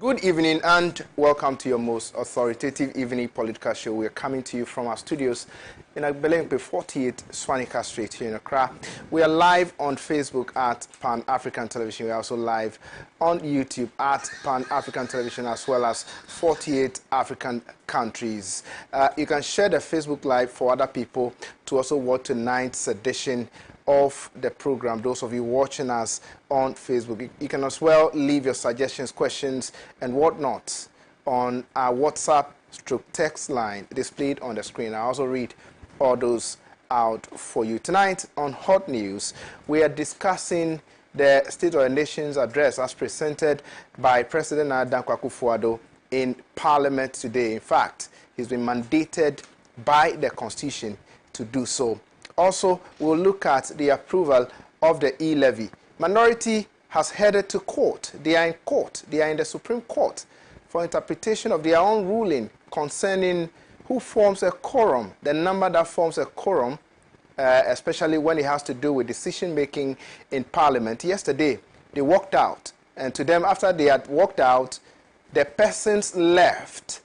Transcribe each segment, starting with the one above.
Good evening and welcome to your most authoritative evening political show. We are coming to you from our studios in Agbelempe 48 Swanika Street here in Accra. We are live on Facebook at Pan African Television. We are also live on YouTube at Pan African Television as well as 48 African countries. You can share the Facebook Live for other people to also watch tonight's edition of the program. Those of you watching us on Facebook, you can as well leave your suggestions, questions and whatnot on our WhatsApp /text line displayed on the screen. I also read all those out for you. Tonight on Hot News, we are discussing the State of the Nation's address as presented by President Dankwa Akufo-Addo in Parliament today. In fact, he's been mandated by the Constitution to do so. Also, we'll look at the approval of the E-levy. Minority has headed to court. They are in court. They are in the Supreme Court for interpretation of their own ruling concerning who forms a quorum, the number that forms a quorum, especially when it has to do with decision-making in Parliament. Yesterday, they walked out. And to them, after they had walked out, the persons left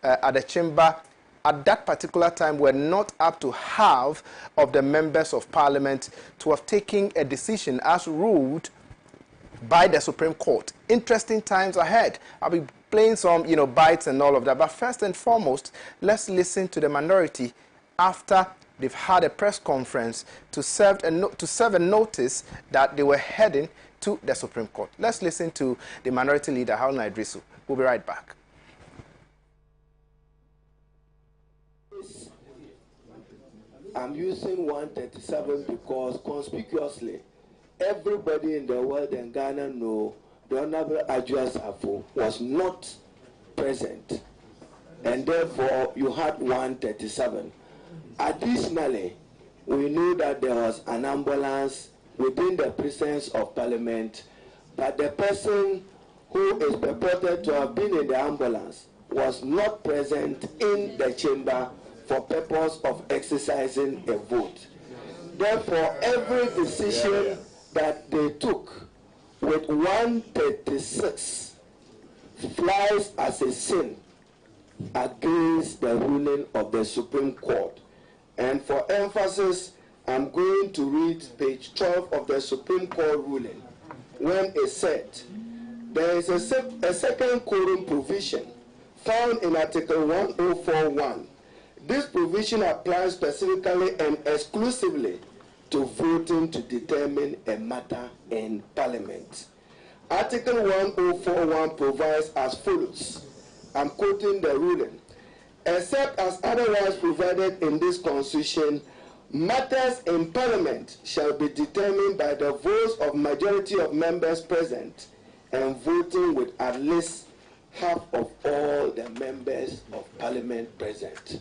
at the chamber at that particular time were not up to half of the members of Parliament to have taken a decision as ruled by the Supreme Court. Interesting times ahead. I'll be playing some, bites and all of that. But first and foremost, let's listen to the minority after they've had a press conference to serve a notice that they were heading to the Supreme Court. Let's listen to the minority leader, Haruna Idrisu. We'll be right back. I'm using 137 because conspicuously, everybody in the world and Ghana know the Honorable Justice Appiah was not present, and therefore you had 137. Additionally, we knew that there was an ambulance within the presence of Parliament, but the person who is purported to have been in the ambulance was not present in the chamber for purpose of exercising a vote. Therefore, every decision that they took with 136 flies as a sin against the ruling of the Supreme Court. And for emphasis, I'm going to read page 12 of the Supreme Court ruling, when it said, there is a second quorum provision found in Article 1041. This provision applies specifically and exclusively to voting to determine a matter in Parliament. Article 1041 provides as follows. I'm quoting the ruling. Except as otherwise provided in this Constitution, matters in Parliament shall be determined by the votes of majority of members present and voting with at least half of all the members of Parliament present.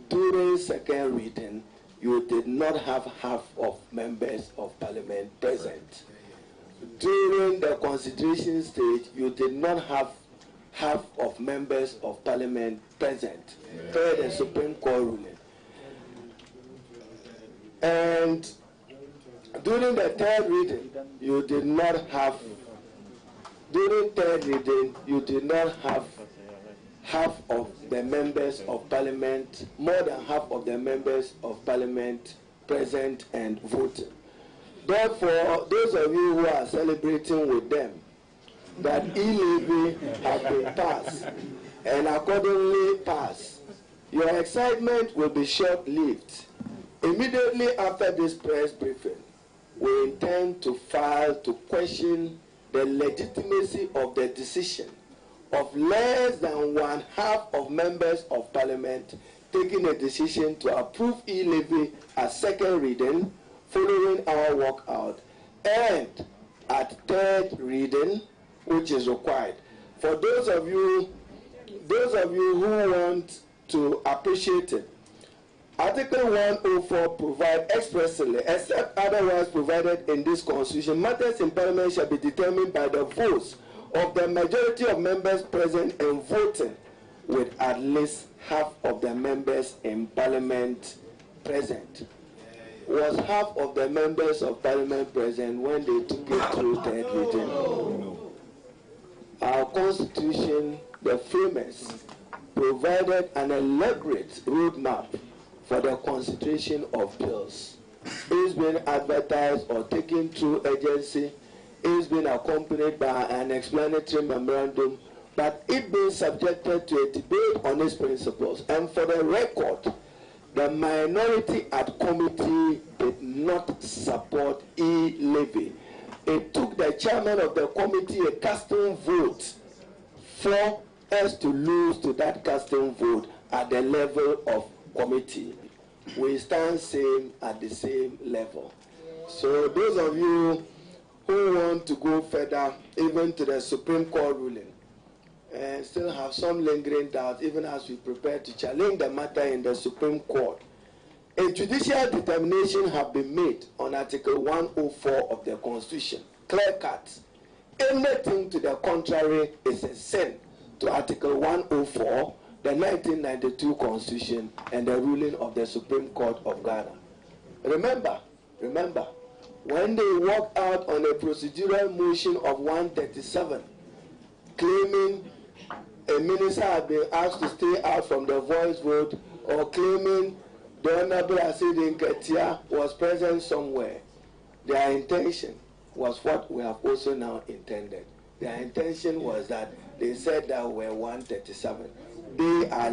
During second reading, you did not have half of members of Parliament present. During the consideration stage, you did not have half of members of Parliament present per the Supreme Court ruling. And during the third reading, you did not have, half of the members of Parliament, more than half of the members of Parliament present and voting. Therefore, those of you who are celebrating with them that E-levy has been passed and accordingly passed, your excitement will be short-lived. Immediately after this press briefing, we intend to file to question the legitimacy of the decision of less than one half of members of Parliament taking a decision to approve E-levy as second reading following our walkout, and at third reading, which is required. For those of you who want to appreciate it, Article 104 provides expressly, except otherwise provided in this Constitution, matters in Parliament shall be determined by the votes of the majority of members present and voting with at least half of the members in Parliament present. Was half of the members of Parliament present when they took it through third reading? our Constitution, the framers, provided an elaborate roadmap for the consideration of bills. It's been advertised or taken through agency. It's been accompanied by an explanatory memorandum, but it being subjected to a debate on its principles. And for the record, the minority at committee did not support E-levy. It took the chairman of the committee a custom vote for us to lose to that custom vote at the level of committee. We stand same at the same level. So those of you who want to go further, even to the Supreme Court ruling, and still have some lingering doubts, even as we prepare to challenge the matter in the Supreme Court, a judicial determination has been made on Article 104 of the Constitution. Clear cut. Anything to the contrary is a sin to Article 104, the 1992 Constitution, and the ruling of the Supreme Court of Ghana. Remember, when they walked out on a procedural motion of 137, claiming a minister had been asked to stay out from the voice vote, or claiming the Honorable Asidi Nketia was present somewhere, their intention was what we have also now intended. Their intention was that they said that we're 137. They are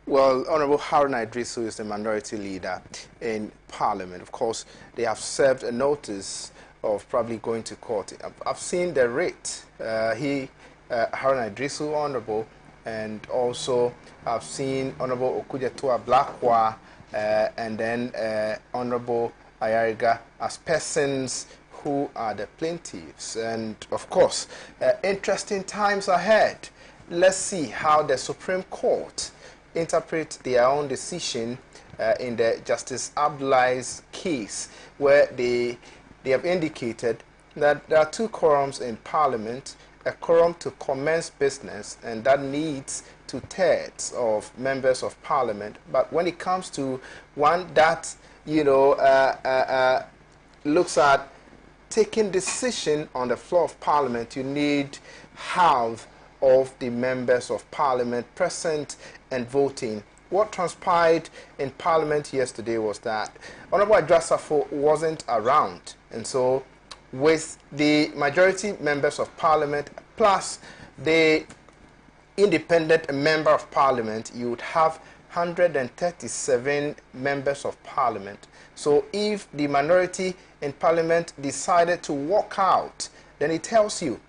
Well, Honorable Haruna Idrisu is the minority leader in Parliament. Of course, they have served a notice of probably going to court. I've seen the rate. Haruna Idrisu, Honorable, and also I've seen Honorable Okujetua Blakwa and then Honorable Ayariga as persons who are the plaintiffs. And of course, interesting times ahead. Let's see how the Supreme Court interpret their own decision in the Justice Appiah's case, where they have indicated that there are two quorums in Parliament, a quorum to commence business, and that needs 2/3 of members of Parliament. But when it comes to one that, looks at taking decision on the floor of Parliament, you need half of the members of Parliament present and voting. What transpired in Parliament yesterday was that Honorable Adrasafo wasn't around, and so with the majority members of Parliament plus the independent member of Parliament, you would have 137 members of Parliament. So if the minority in Parliament decided to walk out, then it tells you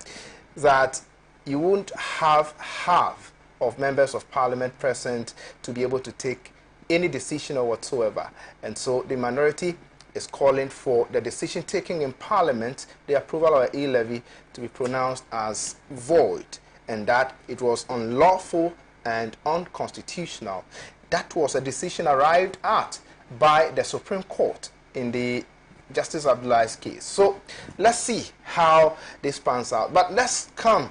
that you won't have half of members of Parliament present to be able to take any decision or whatsoever. And so the minority is calling for the decision taken in Parliament, the approval of E-levy, to be pronounced as void, and that it was unlawful and unconstitutional. That was a decision arrived at by the Supreme Court in the Justice Appiah's case. So let's see how this pans out. But let's come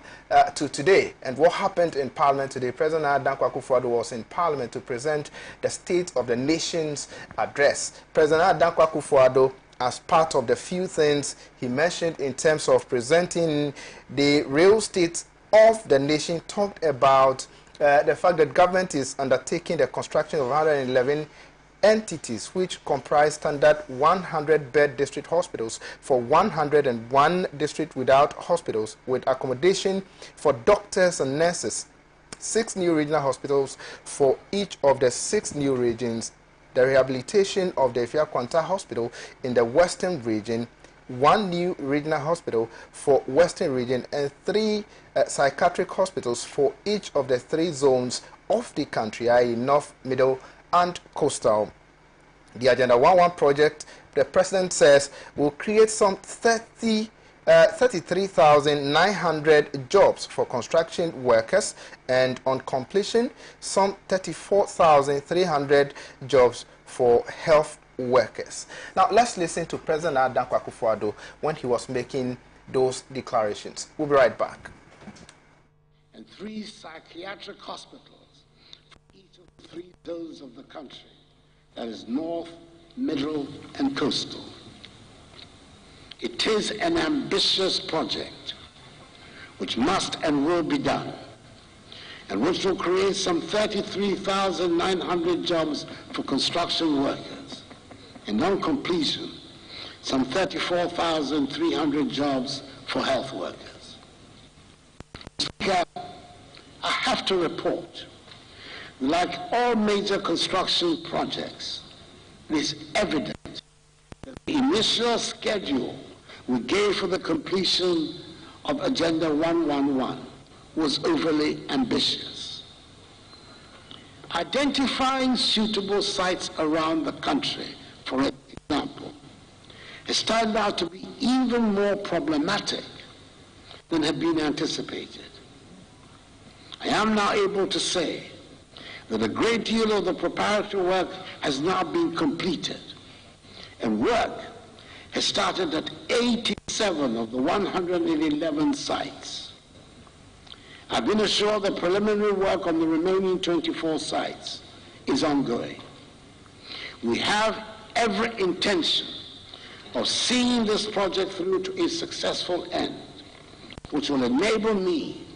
to today and what happened in Parliament today. President Dankwa Akufo-Addo was in Parliament to present the State of the Nation's address. President Dankwa Akufo-Addo, as part of the few things he mentioned in terms of presenting the real state of the nation, talked about the fact that government is undertaking the construction of 111 entities which comprise standard 100-bed district hospitals for 101 district without hospitals, with accommodation for doctors and nurses, 6 new regional hospitals for each of the 6 new regions, the rehabilitation of the Ifia-Kwanta Hospital in the Western region, 1 new regional hospital for Western region, and 3 psychiatric hospitals for each of the 3 zones of the country, i.e. North, Middle, and Coastal. The Agenda 11 project, the President says, will create some 33,900 jobs for construction workers, and on completion, some 34,300 jobs for health workers. Now, let's listen to President Dankwa Akufo-Addo when he was making those declarations. We'll be right back. And 3 psychiatric hospitals for each of the 3 zones of the country, that is North, Middle, and Coastal. It is an ambitious project which must and will be done, and which will create some 33,900 jobs for construction workers, and on completion, some 34,300 jobs for health workers. Speaker, I have to report, like all major construction projects, it is evident that the initial schedule we gave for the completion of Agenda 111 was overly ambitious. Identifying suitable sites around the country, for example, has turned out to be even more problematic than had been anticipated. I am now able to say that a great deal of the preparatory work has now been completed, and work has started at 87 of the 111 sites. I've been assured that preliminary work on the remaining 24 sites is ongoing. We have every intention of seeing this project through to a successful end, which will enable me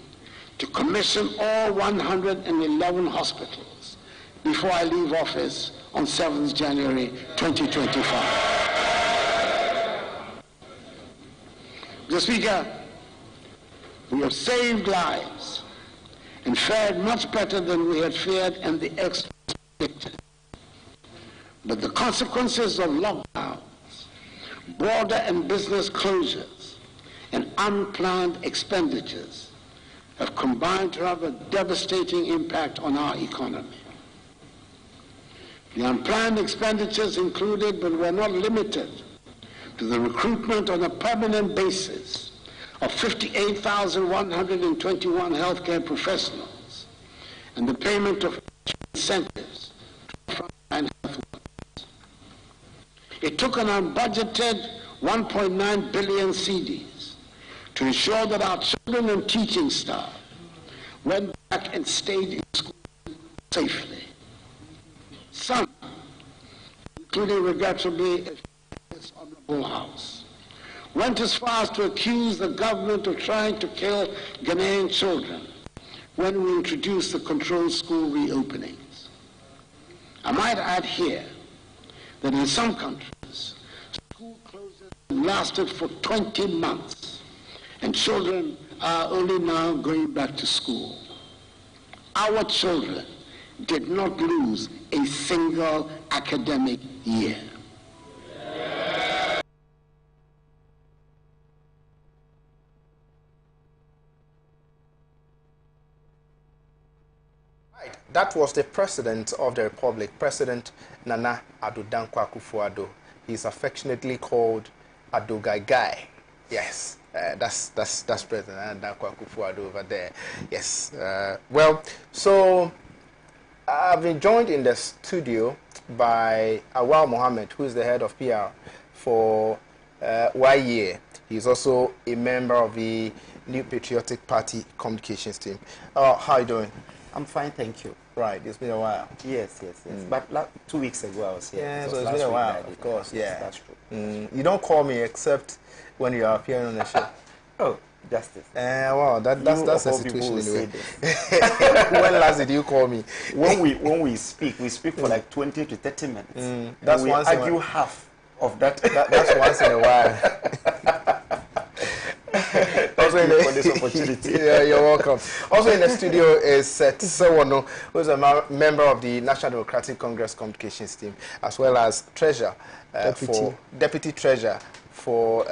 to commission all 111 hospitals before I leave office on 7th January 2025. Mr. Speaker, we have saved lives and fared much better than we had feared and the experts predicted. But the consequences of lockdowns, border and business closures, and unplanned expenditures have combined to have a devastating impact on our economy. The unplanned expenditures included, but were not limited to, the recruitment on a permanent basis of 58,121 healthcare professionals and the payment of incentives to frontline health workers. It took an unbudgeted 1.9 billion cedis to ensure that our children and teaching staff went back and stayed in school safely. Some, including regrettably this Honorable House, went as far as to accuse the government of trying to kill Ghanaian children when we introduced the controlled school reopenings. I might add here that in some countries, school closures lasted for 20 months, and children are only now going back to school. Our children did not lose a single academic year. That was the President of the Republic, President Nana Addo Dankwa Akufo-Addo. He's affectionately called Addo Gai Gai. Yes, that's President Nana Dankwa Akufo-Addo over there. Yes. Well, so I've been joined in the studio by Awal Mohammed, who is the head of PR for YEA. He's also a member of the New Patriotic Party communications team. How are you doing? I'm fine, thank you. Right, it's been a while. Yes. But 2 weeks ago I was here. Yeah, so it's been a while, of course, yeah. That's true. You don't call me except when you are appearing on the show. Oh, Justice. Wow, that's the situation anyway. When last did you call me? When we speak for like 20 to 30 minutes. That's we once argue half of that. That's once in a while. Also for this opportunity. Yeah, you're welcome. Also in the studio is Sewono, who is a member of the National Democratic Congress communications team, as well as Deputy Treasurer for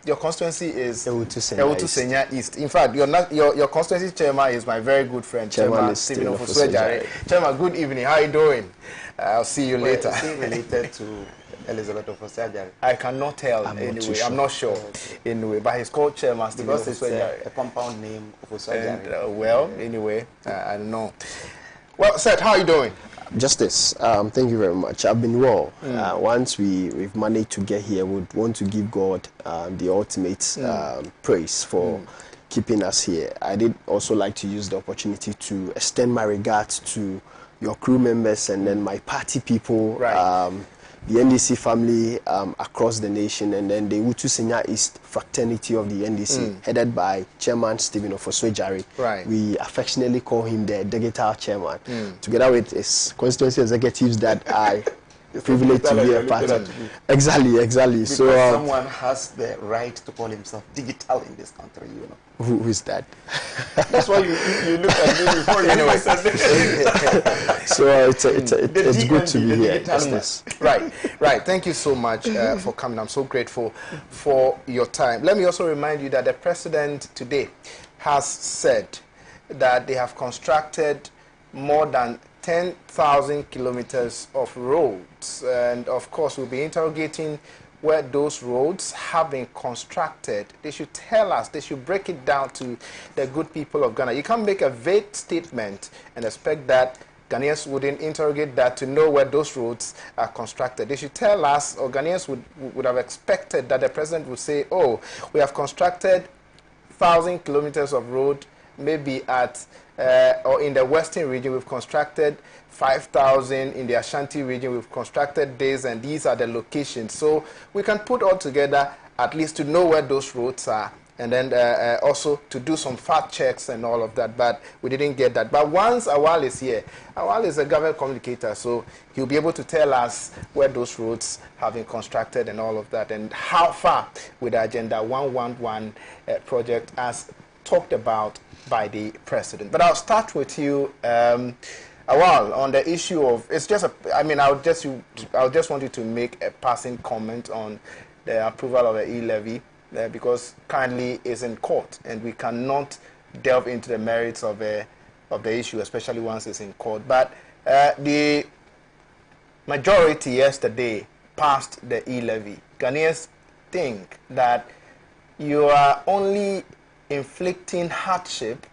your constituency is Ewutu Senya East. In fact, your constituency chairman is my very good friend, Chairman Stephen Ofuswejare. Chairman, good evening. How are you doing? I'll see you later. Is he related to Elizabeth Ofuswejare? I cannot tell anyway. I'm not sure anyway, but he's called Chairman Stephen Ofuswejare. A compound name Ofuswejare. Well, anyway, I don't know. Well, Seth, how are you doing? Justice, thank you very much. I've been well. Once we've managed to get here, we would want to give God the ultimate praise for keeping us here. I did also like to use the opportunity to extend my regards to your crew members and then my party people. Right. the NDC family across the nation, and then the Utu Senya East fraternity of the NDC, headed by Chairman Stephen Ofoswejari. Right. We affectionately call him the digital chairman, together with his constituency executives that I privileged to be a part of. Exactly. Because so someone has the right to call himself digital in this country, you know. Who is that? That's why you look at me before you know it. So it's good to be here. Right. Thank you so much for coming. I'm so grateful for your time. Let me also remind you that the president today has said that they have constructed more than 10,000 kilometers of roads, and of course we'll be interrogating where those roads have been constructed. They should tell us, they should break it down to the good people of Ghana. You can't make a vague statement and expect that Ghanaians wouldn't interrogate that to know where those roads are constructed. They should tell us, or Ghanaians would have expected that the president would say, oh, we have constructed 1,000 kilometers of road, maybe at or in the western region we've constructed 5,000, in the Ashanti region we've constructed this, and these are the locations. So we can put all together at least to know where those roads are, and then also to do some fact checks and all of that, but we didn't get that. But once Awal is here, Awal is a government communicator, so he'll be able to tell us where those roads have been constructed and all of that, and how far with the Agenda 111 project as talked about by the president. But I'll start with you, Awal, on the issue of, it's just I'll just want you to make a passing comment on the approval of the E-levy, because currently it's in court and we cannot delve into the merits of the issue, especially once it's in court. But the majority yesterday passed the E-levy. Ghanaians think that you are only inflicting hardship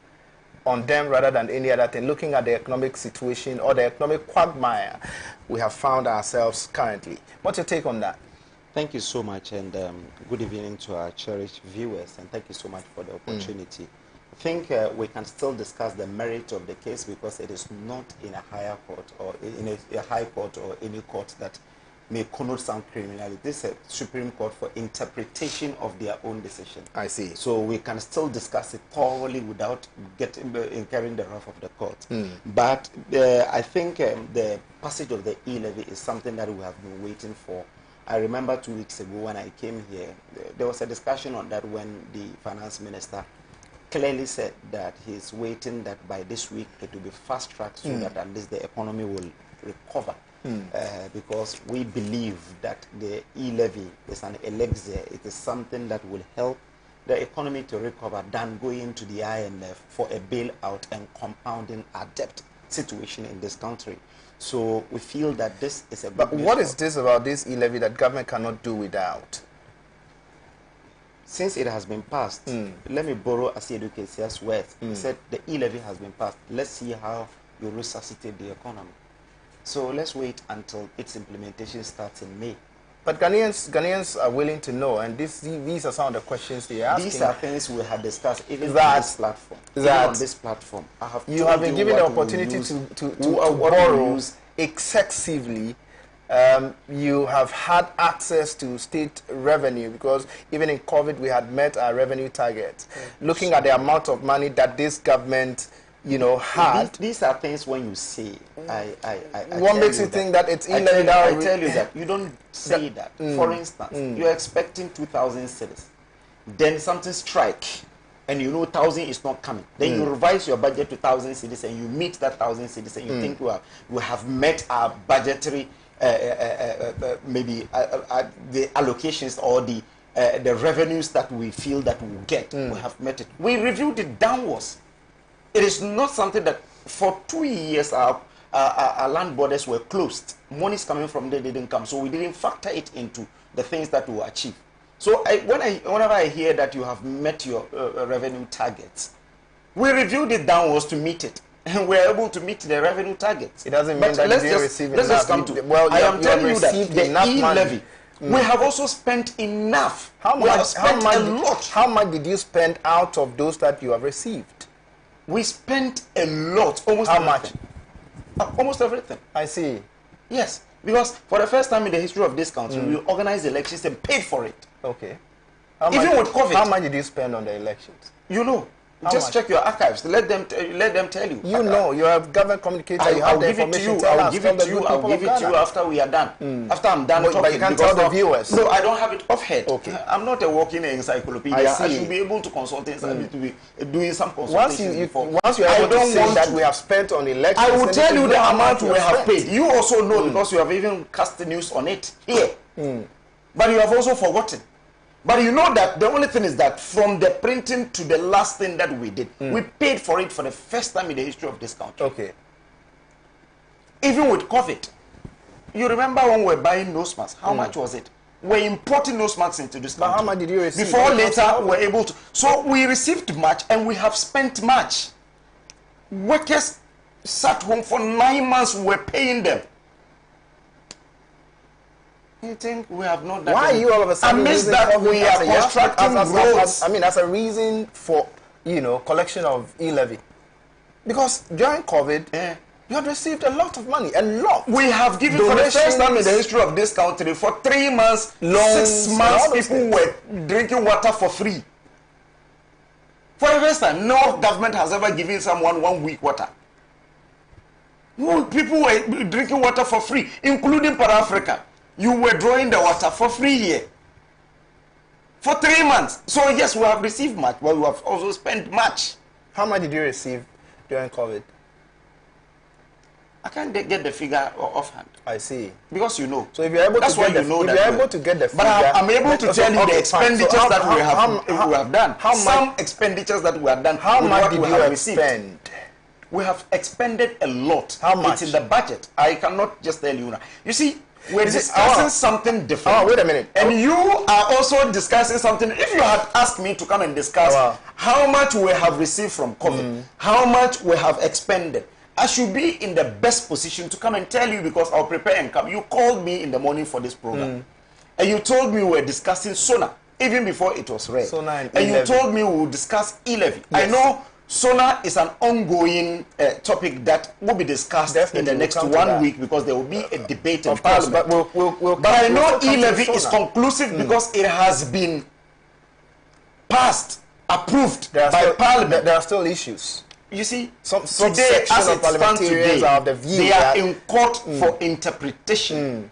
on them rather than any other thing, looking at the economic situation or the economic quagmire we have found ourselves currently. What's your take on that? Thank you so much, and good evening to our cherished viewers, and thank you so much for the opportunity. I think we can still discuss the merit of the case because it is not in a higher court or in a high court or any court that may connote some criminality. This is a Supreme Court for interpretation of their own decision. I see. So we can still discuss it thoroughly without incurring the wrath of the court. But I think the passage of the E-levy is something that we have been waiting for. I remember 2 weeks ago when I came here, there was a discussion on that when the finance minister clearly said that he's waiting that by this week it will be fast-tracked so that at least the economy will recover. Because we believe that the E-levy is an elixir. It is something that will help the economy to recover than going to the IMF for a bailout and compounding our debt situation in this country. So we feel that this is a good But what is this about this E-levy that government cannot do without? Since it has been passed, let me borrow Asiedu Kesia's words. He said the E-levy has been passed. Let's see how you resuscitate the economy. So let's wait until its implementation starts in May. But Ghanaians are willing to know, and these are some of the questions they are asking. These are things we have discussed even on this platform. On this platform, I have you have been given the opportunity to borrow excessively. You have had access to state revenue because even in COVID we had met our revenue target. Looking at the amount of money that this government had. These are things when you say, what makes you think that it's E-levy? I tell you that you don't say that. For instance, you're expecting 2,000 cedis, then something strike, and 1,000 is not coming. Then you revise your budget to 1,000 cedis, and you meet that 1,000 cedis, and you think we have met our budgetary maybe the allocations or the revenues that we feel that we will get. We have met it. We reviewed it downwards. It is not something that for 2 years our land borders were closed. Monies coming from there didn't come, so we didn't factor it into the things that we achieve. So whenever I hear that you have met your revenue targets, we reviewed it downwards to meet it, and we're able to meet the revenue targets. It doesn't mean that you didn't receive enough. Let's just come to. Well, I am telling you that the E-levy, we have also spent enough. How much did you spend out of those that you have received? We spent a lot. Almost how everything. much? Almost everything. I see. Yes. Because for the first time in the history of this country, we organized elections and paid for it. Okay. Even with COVID. How much did you spend on the elections? You know. Just check your archives. Let them tell you. You know, you have government communicator. I'll give it to you. I'll give it to you. I'll give it to you after we are done. After I'm done talking. But you can't tell the viewers. No, I don't have it off head. Okay. I'm not a walking encyclopedia. I should be able to consult things. I need to be doing some consultations. Once you are able to say that we have spent on elections, I will tell you the amount we have paid. You also know because you have even cast the news on it here. But you have also forgotten. But you know that the only thing is that from the printing to the last thing that we did, we paid for it for the first time in the history of this country. Okay. Even with COVID. You remember when we were buying nose masks? How much was it? We're importing nose masks into this country. But how much did you receive? Before later, we're able to. So we received much and we have spent much. Workers sat home for 9 months, we're paying them. You think we have not done? Why are you all of a sudden amidst that we are constructing roads? I mean, as a reason for, collection of E-levy. Because during COVID, you have received a lot of money, a lot. We have given for the first time in the history of this country, for 3 months, 6 months, people were drinking water for free. For the first time, no government has ever given someone 1 week water. People were drinking water for free, including Pan Africa. You were drawing the water for free here. For 3 months. So yes, we have received much, but we have also spent much. How much did you receive during COVID? I can't get the figure offhand. I see. Because you know. So if you're able to get the figure, but I'm able to tell you the expenditures that we have done. Some expenditures that we have done. How much did you spend? We have expended a lot. How much? It's in the budget. I cannot just tell you now. You see, we're discussing something different. Oh, wait a minute. And you are also discussing something. If you had asked me to come and discuss how much we have received from COVID, how much we have expended, I should be in the best position to come and tell you because I'll prepare and come. You called me in the morning for this program. And you told me we were discussing SONA, even before it was read. SONA and you told me we would discuss E-levy. Yes. I know SONA is an ongoing topic that will be discussed in the next 1 week because there will be a debate in Parliament. But I know E-levy is conclusive because it has been passed, approved by Parliament. There are still issues. You see, some today, as it stands today, are of the view they are in court for interpretation.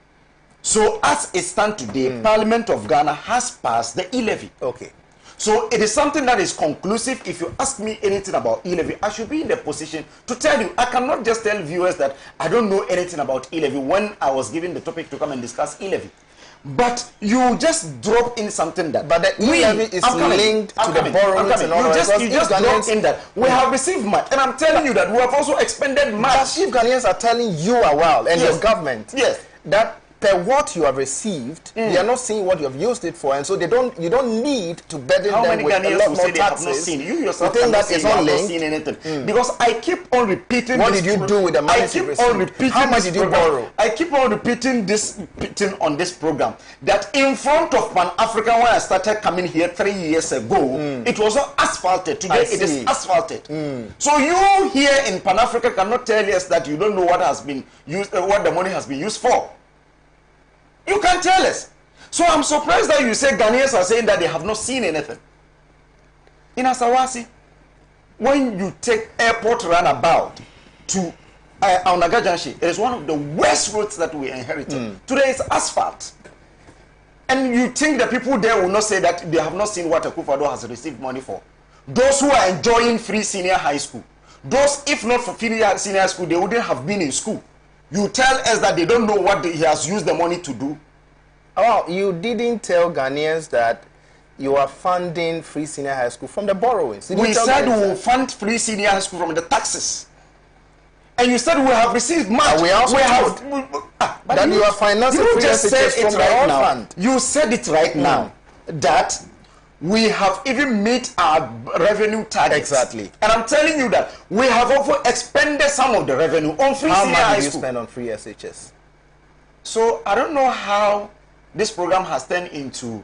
So, as it stands today, Parliament of Ghana has passed the E-levy. Okay. So, it is something that is conclusive. If you ask me anything about E-levy, I should be in the position to tell you. I cannot just tell viewers that I don't know anything about E-levy when I was given the topic to come and discuss E-levy. But you just drop in something that. But the E-levy is linked to the borrowings and all that. You just drop in that we have received much, and I'm telling you that we have also expended much. But if Ghanaians are telling you and your government, that per what you have received, they are not seeing what you have used it for, and so you don't need to burden them with a lot more taxes. You yourself think that is not linked? Seen anything. Because I keep on repeating. What did you do with the money you received? How much did you borrow? I keep on repeating this thing on this program that in front of Pan Africa, when I started coming here 3 years ago, it was not asphalted. Today it is asphalted. So you here in Pan Africa cannot tell us that you don't know what has been used, what the money has been used for. You can't tell us. So I'm surprised that you say Ghanaians are saying that they have not seen anything. In Asawasi, when you take airport runabout to Aunagajanshi, it is one of the worst roads that we inherited. Today it's asphalt. And you think the people there will not say that they have not seen what Akufo-Addo has received money for. Those who are enjoying free senior high school, those, if not for free senior high school, they wouldn't have been in school. You tell us that they don't know what he has used the money to do. Oh, you didn't tell Ghanaians that you are funding free senior high school from the borrowings. We said we will fund free senior high school from the taxes. And you said we have received much. We also that you are financing free SHS from the own fund. You said it right now that we have even met our revenue targets. Exactly. And I'm telling you that we have also expended some of the revenue on free senior high school. How much did you spend on free SHS? So I don't know how this program has turned into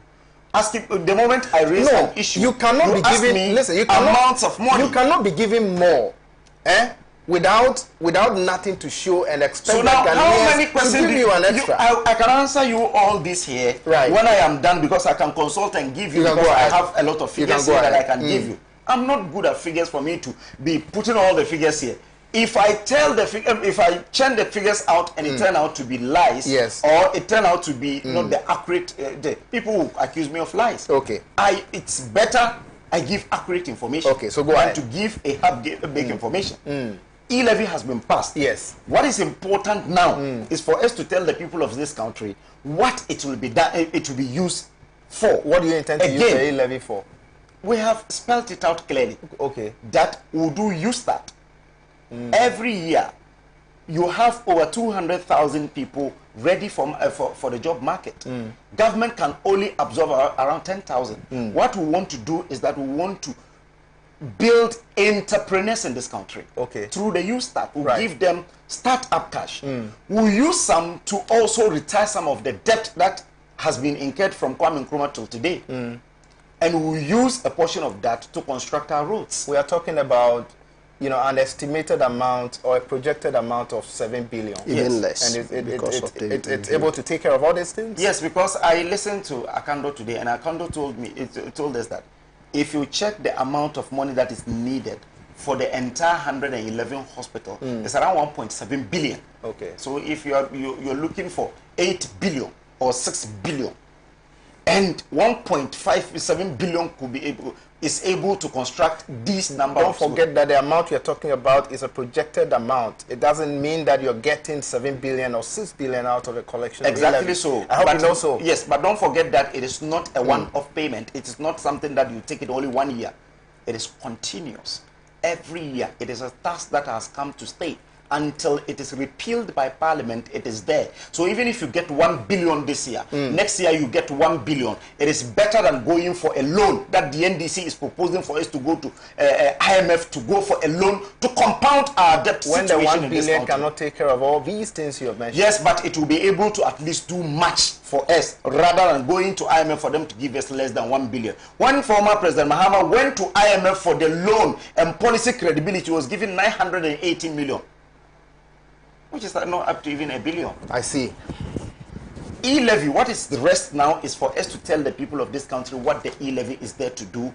asking. The moment I raise an issue, you cannot be giving. Listen, you cannot, amounts of money. You cannot be giving more, without nothing to show and expect so now, that how Ghanaians many to percent give you an extra. I can answer you all this here right. when I am done, because I can consult and give you, because I have a lot of figures here that I can give you. I'm not good at figures for me to be putting all the figures here. If I tell the figure, if I churn the figures out and it turn out to be lies, yes, or it turn out to be not the accurate, people will accuse me of lies. Okay. It's better I give accurate information. Okay, so go ahead. To give a half-baked information. E-levy has been passed. Yes. What is important now is for us to tell the people of this country what it will be done. It will be used for. What do you intend to use the E-levy for? We have spelled it out clearly. Okay. That we do use that. Every year, you have over 200,000 people ready for the job market. Government can only absorb around 10,000. What we want to do is that we want to build entrepreneurs in this country. Okay. Through the use that we give them start-up cash. We'll use some to also retire some of the debt that has been incurred from Kwame Nkrumah till today. And we'll use a portion of that to construct our roads. We are talking about, you know, an estimated amount or a projected amount of 7 billion. Even less. And it's able to take care of all these things? Yes, because I listened to Akando today, and Akando told us that if you check the amount of money that is needed for the entire 111 hospital, it's around 1.7 billion. Okay. So if you're looking for 8 billion or 6 billion, and 1.57 billion is able to construct this number. Don't forget that the amount you're talking about is a projected amount. It doesn't mean that you're getting 7 billion or 6 billion out of the collection. Exactly so. I hope you know so. Yes, but don't forget that it is not a one-off payment. It is not something that you take it only 1 year. It is continuous. Every year, it is a task that has come to stay. Until it is repealed by Parliament, it is there. So even if you get 1 billion this year, next year you get 1 billion. It is better than going for a loan that the NDC is proposing for us to go to IMF to go for a loan to compound our debt when situation. The 1 billion cannot take care of all these things you have mentioned. Yes, but it will be able to at least do much for us rather than going to IMF for them to give us less than 1 billion. When former President Mahama went to IMF for the loan and policy credibility, was given 980 million. Which is not up to even 1 billion. I see. E-levy, what is the rest now is for us to tell the people of this country what the e-levy is there to do.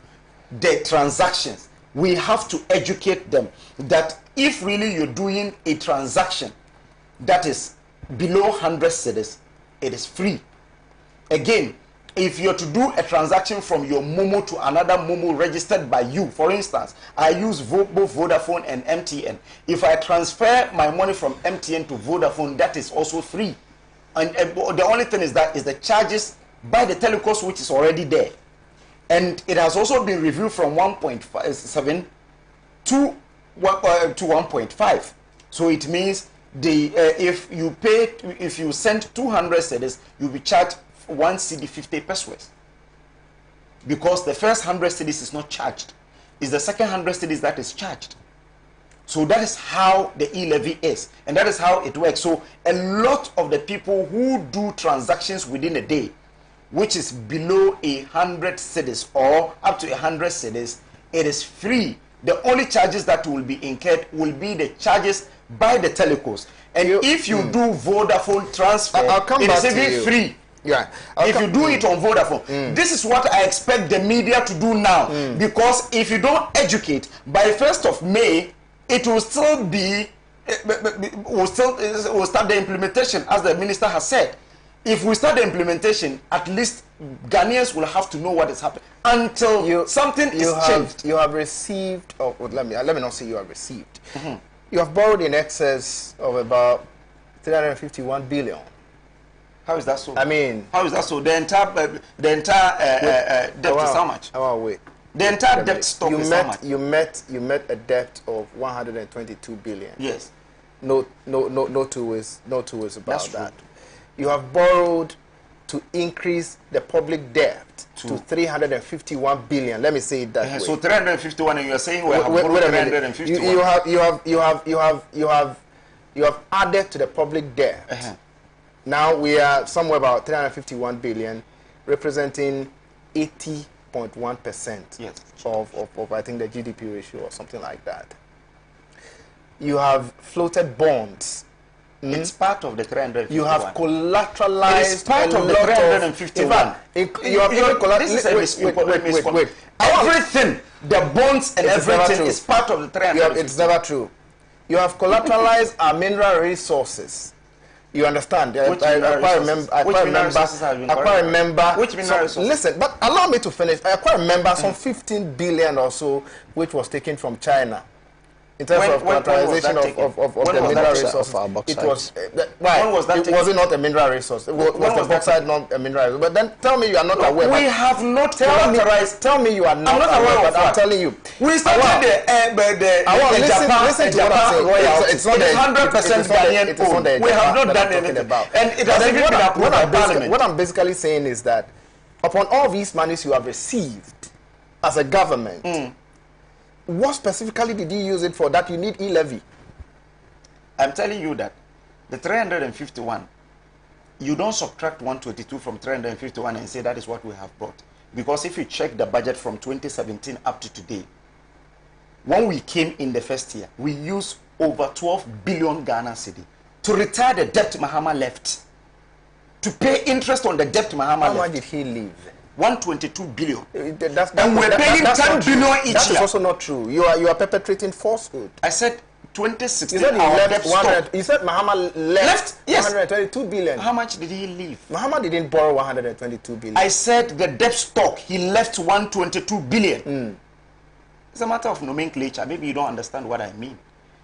The transactions, we have to educate them that if really you're doing a transaction that is below 100 cedis, it is free. Again, if you're to do a transaction from your Momo to another Momo registered by you, for instance, I use both Vodafone and MTN. If I transfer my money from MTN to Vodafone, that is also free. And the only thing is that is the charges by the telecoms, which is already there. And it has also been reviewed from 1.7 to 1.5. So it means if you send 200 cedis, you'll be charged 1 CD 50 pesos, because the first 100 cedis is not charged. It's the second 100 cedis that is charged. So that is how the e-levy is, and that is how it works. So a lot of the people who do transactions within a day, which is below 100 cedis or up to 100 cedis, it is free. The only charges that will be incurred will be the charges by the telecoms. And if you do Vodafone transfer, it is even free. Yeah. If you do it on Vodafone, this is what I expect the media to do now. Because if you don't educate, by 1st of May, it will still be, will start the implementation, as the minister has said. If we start the implementation, at least Ghanaians will have to know what is happening until something is changed. You have received, let me not say you have received. You have borrowed in excess of about 351 billion. How is that so? I mean, how is that so? The entire debt is how much? Wait. The entire debt stock is how much? You met a debt of 122 billion. Yes. No two ways about That's that. true. You have borrowed to increase the public debt to 351 billion. Let me say it that way. So 351, and you are saying we have borrowed 351. You have added to the public debt. Now we are somewhere about 351 billion, representing 80.1% of I think the GDP ratio or something like that. You have floated bonds. It's part of the 351. You have collateralized. It's part of the 351. Wait. Everything, the bonds and everything is part of the 351. It's never true. You have collateralized our mineral resources. You understand? I quite remember. Which mineral resources? Listen, but allow me to finish. I quite remember some 15 billion or so, which was taken from China. In terms of collateralization of the mineral resources, it was was it not a mineral resource? Was the bauxite not a mineral resource? But then tell me you are not aware. We have not collateralized. Tell me you are not aware. But I'm telling you, we started listen to what I'm saying. It's not 100% Ghanaian owned. We have not done anything about, and it has even been approved by Parliament. What I'm basically saying is that upon all these monies you have received as a government. What specifically did you use it for that you need e-levy? I'm telling you that the 351, you don't subtract 122 from 351 and say that is what we have brought. Because if you check the budget from 2017 up to today, when we came in the first year, we used over 12 billion Ghana cedi to retire the debt Mahama left, to pay interest on the debt Mahama left. How much did he leave? 122 billion. And we're paying 10 billion each year. That is also not true. You are perpetrating falsehood. I said 2016. You said you said Mahama left yes. 122 billion. How much did he leave? Mahama didn't borrow 122 billion. I said the debt stock, he left 122 billion. It's a matter of nomenclature. Maybe you don't understand what I mean.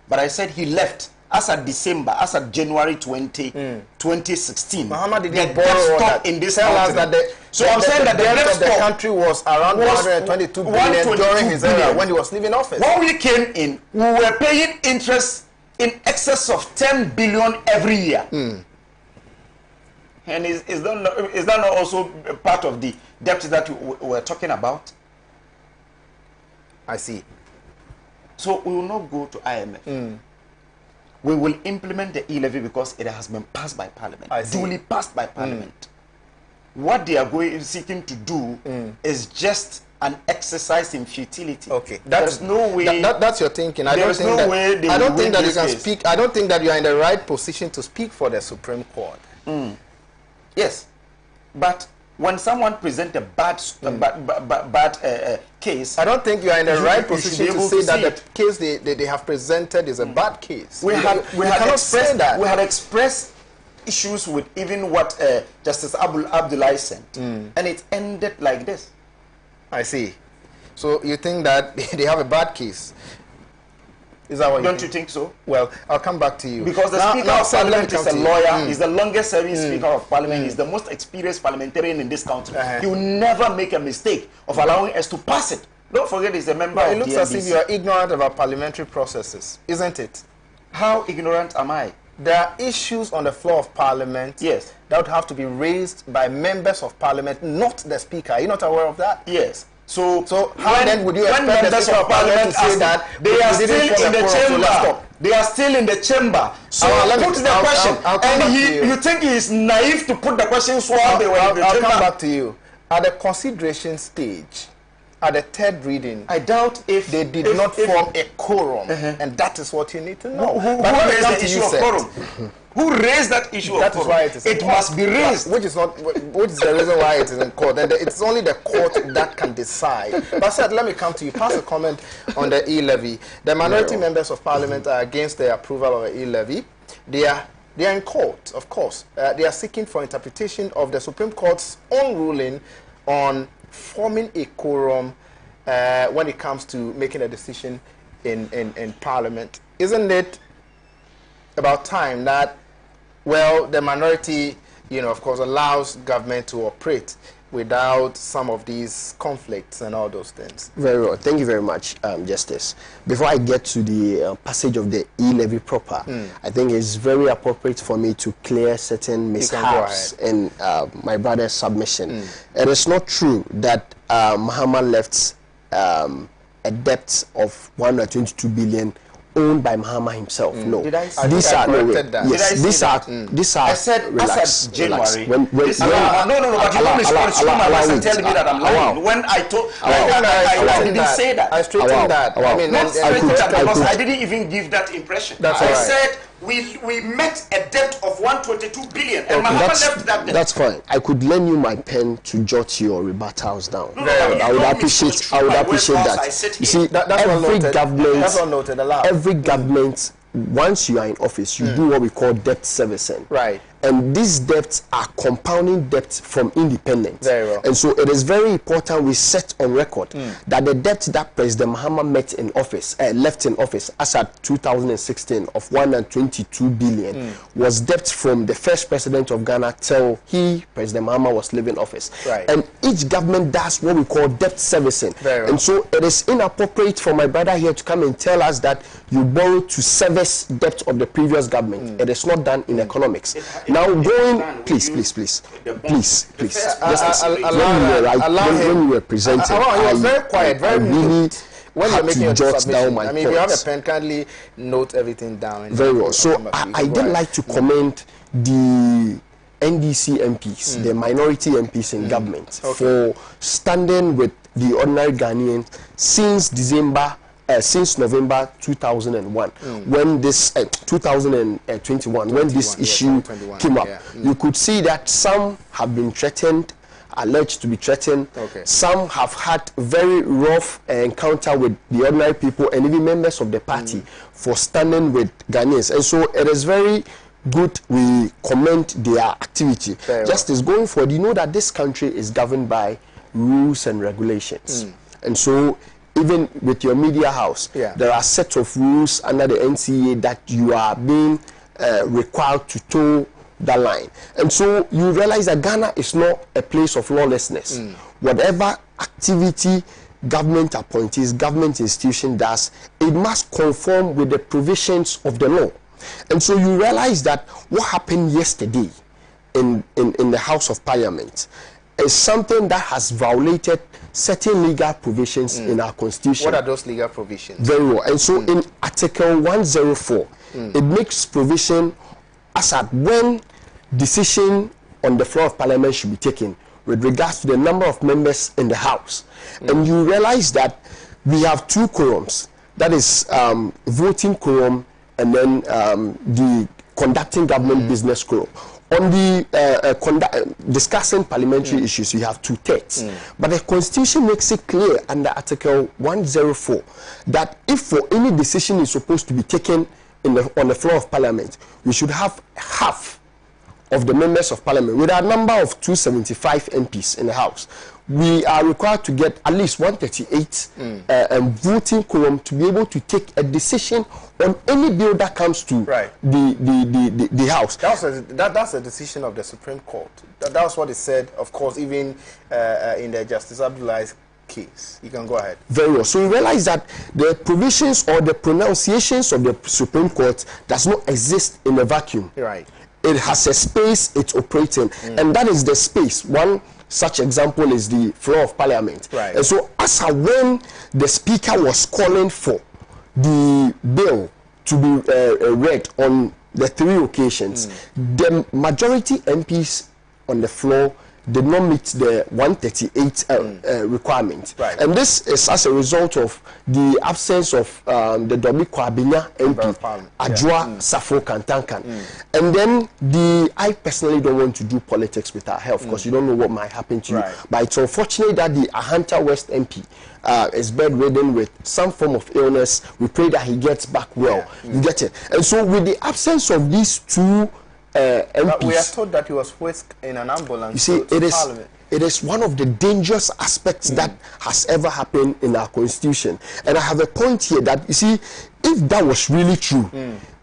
But I said he left as at December, as at January 2016. Mahama didn't borrow that. In this Tell us that I'm saying that the debt of the country was around 122 billion during his era when he was leaving office. When we came in, we were paying interest in excess of 10 billion every year. And is that not also part of the debt that we're talking about? I see. So we will not go to IMF. We will implement the e-levy because it has been passed by Parliament, duly passed by Parliament. What they are seeking to do is just an exercise in futility. Okay, there's no way. That's your thinking. I don't think that you can speak. I don't think that you are in the right position to speak for the Supreme Court. Yes, but when someone presents a bad case, I don't think you are in the right position to say that the case they have presented is a bad case. We had expressed issues with even what Justice Abdullah sent, and it ended like this. I see. So you think that they have a bad case? Is that what Don't you think so? Well, I'll come back to you. Because the Speaker of Parliament is a lawyer, he's the longest serving Speaker of Parliament, he's the most experienced parliamentarian in this country. He will never make a mistake of allowing us to pass it. Don't forget he's a member of the It looks as if you are ignorant about parliamentary processes, isn't it? How ignorant am I? There are issues on the floor of Parliament that would have to be raised by members of Parliament, not the Speaker. Are you not aware of that? Yes. So how then would you expect the Speaker of Parliament to say that they are still in the chamber? They are still in the chamber. So put the question. And you think he is naive to put the question while they were in the chamber? I'll come back to you. At the consideration stage, at the third reading, I doubt if they did not form a quorum, and that is what you need to know. Who raised the issue of quorum? Who raised that issue of quorum? That is why it must be raised. Which is the reason why it is in court. And it's only the court that can decide. But Seth, let me come to you. Pass a comment on the e-levy. The minority members of Parliament are against the approval of the e-levy. They are in court, of course. They are seeking for interpretation of the Supreme Court's own ruling on forming a quorum when it comes to making a decision in Parliament. Isn't it about time that, well, the minority, of course, allows government to operate without some of these conflicts and all those things? Very well. Thank you very much, Justice. Before I get to the passage of the e-levy proper, I think it's very appropriate for me to clear certain mishaps in my brother's submission. It is not true that Mahama left a debt of 122 billion owned by Mahama himself. No, Did I say these that? are no. That. Yes, these are these are. I said relax, as of January. Relax. No. But you don't respond to my voice and telling me that I'm lying. When I told, I didn't say that. I straightened that. I mean, Not straighten that because I didn't even give that impression. That's I right. said we met a debt of 122 billion, and Mahama left that debt. That's fine. I could lend you my pen to jot your rebuttals down. I would appreciate that. You see, every government, that's all noted. Every government, once you are in office, you do what we call debt servicing. Right. And these debts are compounding debts from independence. Very well. And so it is very important we set on record that the debt that President Mahama left in office as at 2016 of 122 billion was debt from the first president of Ghana till President Mahama, was leaving office. Right. And each government does what we call debt servicing. Very well. And so it is inappropriate for my brother here to come and tell us that you borrow to service debt of the previous government. It is not done in economics. Now going, please. Justice, when you were presenting, he was very quiet, very really when you're making your jot down my I mean, if you have a pen, kindly note everything down. Very well. So I did like to commend the NDC MPs, the minority MPs in government, for standing with the ordinary Ghanaians since November 2001, when this 2021, when this issue came up. You could see that some have been threatened, alleged to be threatened. Some have had very rough encounter with the ordinary people and even members of the party for standing with Ghanaians. And so it is very good we commend their activity. Justice, going forward, you know that this country is governed by rules and regulations. And so even with your media house, there are sets of rules under the NCA that you are being required to toe that line. And so you realize that Ghana is not a place of lawlessness. Whatever activity government appointees, government institution does, it must conform with the provisions of the law. And so you realize that what happened yesterday in the House of Parliament is something that has violated certain legal provisions in our constitution. What are those legal provisions? Very well. And so in Article 104, it makes provision as at when decision on the floor of Parliament should be taken with regards to the number of members in the House. And you realize that we have two quorums. That is voting quorum and then the conducting government business quorum. On the discussing parliamentary issues, you have 2/3. But the Constitution makes it clear under Article 104 that if for any decision is supposed to be taken on the floor of Parliament, we should have half of the members of Parliament. With a number of 275 MPs in the House, we are required to get at least 138 voting quorum to be able to take a decision on any bill that comes to the House. That's a decision of the Supreme Court. That's what it said, of course, even in the Justice Appiah's case. You can go ahead. Very well. So we realize that the provisions or the pronunciations of the Supreme Court does not exist in a vacuum. Right. It has a space it's operating, and that is the space. One such example is the floor of Parliament. Right. And so as when the Speaker was calling for the bill to be read on the 3 occasions, the majority MPs on the floor did not meet the 138 requirement. Right. And this is as a result of the absence of the Domi Kwabena MP, Adjoa Safo Kantankan. And then I personally don't want to do politics with her health because you don't know what might happen to you. But it's unfortunate that the Ahanta West MP is bedridden with some form of illness. We pray that he gets back well. You get it? And so with the absence of these two MPs, we are told that he was whisked in an ambulance. You see, it is one of the dangerous aspects that has ever happened in our constitution. And I have a point here that, you see, if that was really true,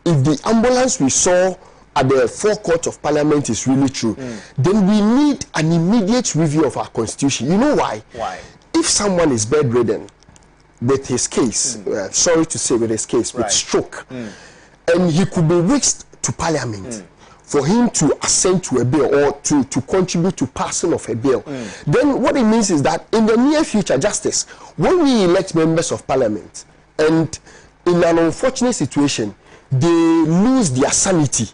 if the ambulance we saw at the forecourt of Parliament is really true, then we need an immediate review of our constitution. You know why? Why? If someone is bedridden with his case, sorry to say with his case, with stroke, and he could be whisked to Parliament, for him to assent to a bill or to contribute to passing of a bill, then what it means is that in the near future, Justice, when we elect members of Parliament and in an unfortunate situation, they lose their sanity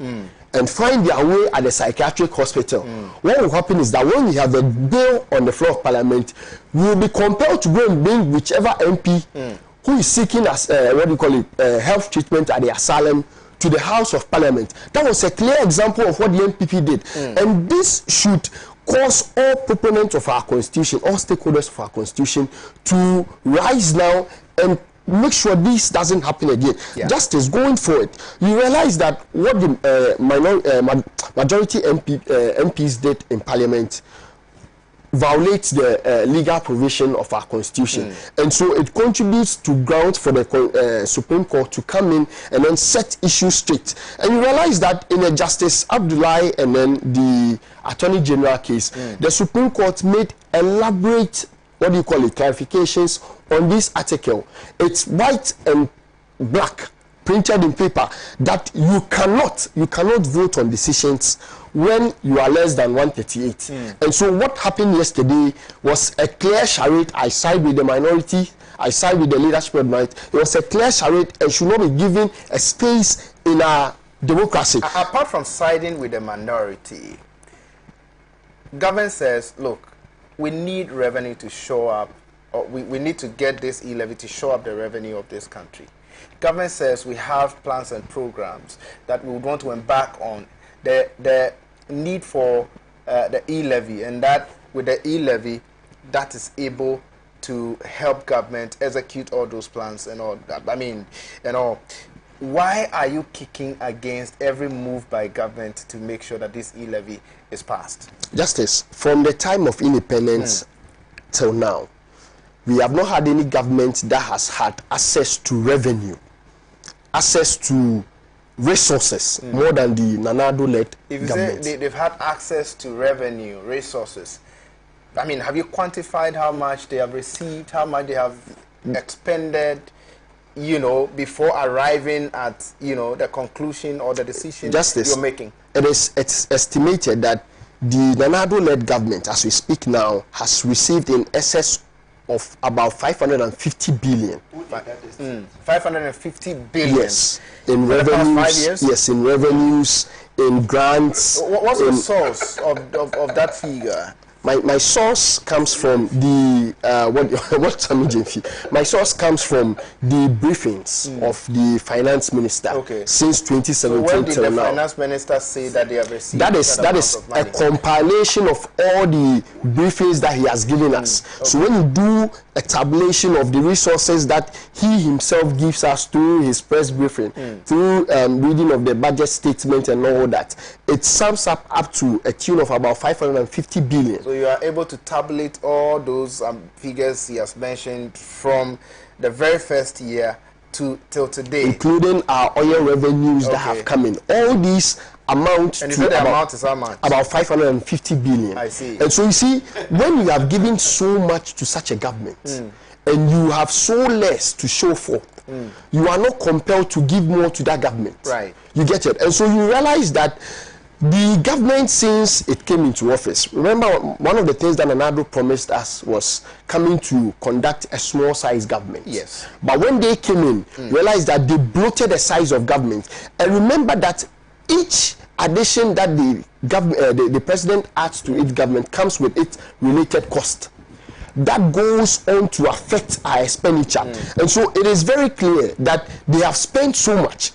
and find their way at the psychiatric hospital. What will happen is that when we have a bill on the floor of Parliament, we will be compelled to go and bring whichever MP who is seeking as health treatment at the asylum to the House of Parliament. That was a clear example of what the NPP did. And this should cause all proponents of our constitution, all stakeholders of our constitution, to rise now and make sure this doesn't happen again. Justice, going forward, you realize that what the majority MPs did in Parliament violates the legal provision of our constitution, and so it contributes to grounds for the Supreme Court to come in and then set issues straight. And you realize that in the Justice Appiah and then the Attorney General case, the Supreme Court made elaborate clarifications on this article. It's white and black, printed in paper, that you cannot vote on decisions when you are less than 138. And so what happened yesterday was a clear charade. I side with the minority, I side with the leadership of the minority. It was a clear charade and should not be given a space in our democracy. Apart from siding with the minority, government says, look, we need revenue to show up, or we need to get this e-levy to show up the revenue of this country. Government says we have plans and programs that we would want to embark on. The need for the e-levy, and that with the e-levy, that is able to help government execute all those plans and all that. I mean, why are you kicking against every move by government to make sure that this e-levy is passed? Justice, from the time of independence till now, we have not had any government that has had access to revenue, access to resources more than the Nanado-led government. Say they've had access to revenue, resources. I mean, have you quantified how much they have received, how much they have expended, before arriving at, the conclusion or the decision you're making? It's estimated that the Nanado-led government, as we speak now, has received in excess of about 550 billion. 550 billion? Yes. In revenues. 5 years? Yes, in revenues, in grants. What's the source of that figure? My source comes from the my source comes from the briefings of the finance minister since 2017 so when did till the now. Finance minister say that they have received that is a compilation of all the briefings that he has given us. So when you do a tabulation of the resources that he himself gives us through his press briefing, through reading of the budget statement and all that, it sums up to a tune of about 550 billion. So you are able to tabulate all those figures he has mentioned from the very first year till today, including our oil revenues that have come in. All these amount and to the amount is how much? About 550 billion. I see. And so you see, when you have given so much to such a government and you have so less to show for, you are not compelled to give more to that government. Right. You get it? And so you realize that the government, since it came into office, remember one of the things that Nanado promised us was coming to conduct a small size government. Yes. But when they came in, realized that they bloated the size of government. And remember that each addition that the president adds to its government comes with its related cost. That goes on to affect our expenditure. And so it is very clear that they have spent so much.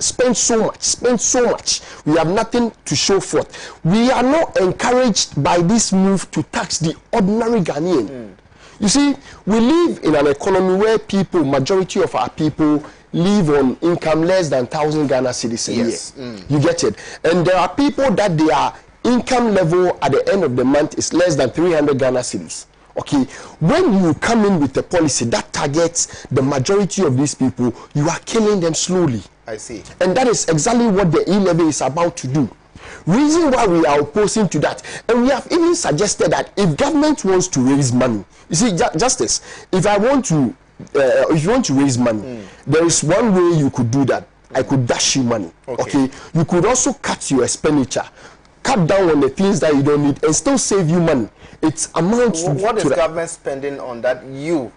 We have nothing to show for it. We are not encouraged by this move to tax the ordinary Ghanaian. You see, we live in an economy where majority of our people live on income less than 1,000 Ghana cedis a year. You get it? And there are people that their income level at the end of the month is less than 300 Ghana cedis. Okay, when you come in with a policy that targets the majority of these people, you are killing them slowly. I see. And that is exactly what the e-levy is about to do. Reason why we are opposing to that, and we have even suggested that if government wants to raise money, you see, Justice, if you want to raise money, there is one way you could do that. I could dash you money. Okay. You could also cut your expenditure, cut down on the things that you don't need, and still save you money. It's amounts to what is government spending on that you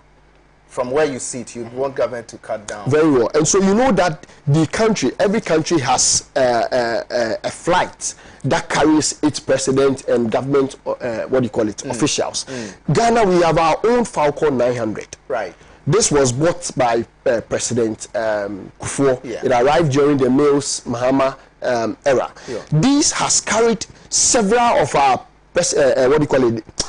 from where you sit, you want government to cut down. Very well. And so you know that the country, every country has a flight that carries its president and government, officials. Ghana, we have our own Falcon 900. Right. This was bought by President Kufuor. Yeah. It arrived during the Mills Mahama era. Yeah. This has carried several of our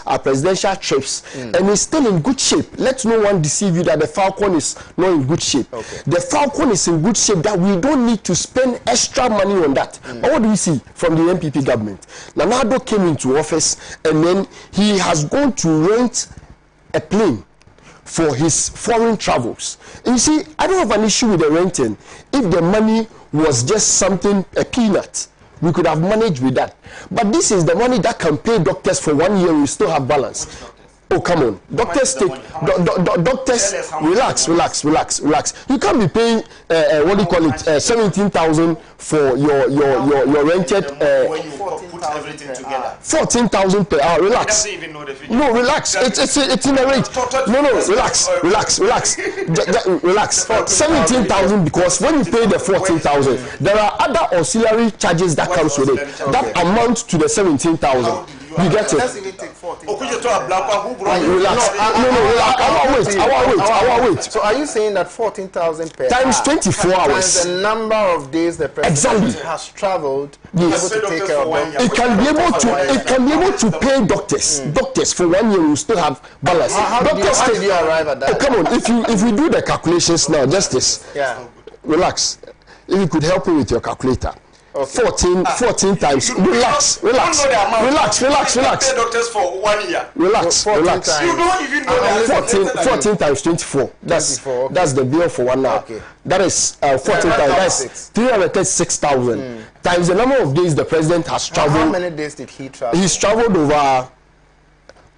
our presidential trips, and it's still in good shape. Let no one deceive you that the Falcon is not in good shape. Okay. The Falcon is in good shape that we don't need to spend extra money on that. But what do we see from the NPP government? Nanado came into office and then he has gone to rent a plane for his foreign travels. And you see, I don't have an issue with the renting if the money was just something, a peanut. We could have managed with that. But this is the money that can pay doctors for 1 year. We still have balance. Oh, come on. Doctors take... doctors... Relax. You can't be paying, 17,000 for your rented... 14,000 per hour. Relax. No, relax. It's in the rate. No, relax. 17,000 because when you pay the 14,000, there are other auxiliary charges that comes with it. That amount to the 17,000. You get it? Let's even take 14,000. Relax. I will wait. So are you saying that 14,000 per times hour 24 hours times the number of days the president has traveled able to take care of them? It can be able to pay doctors. Doctors for 1 year will still have balance. How did you arrive at that? Oh, come on, if we do the calculations now, Justice. Yeah. Relax. If you could help me with your calculator. Okay. 14 times. Relax. Pay doctors for 1 year. Relax. You don't even know that. 14 times 24. That's the bill for 1 hour. Okay. That is 14 times. That's 336,000 times the number of days the president has traveled. How many days did he travel? He's traveled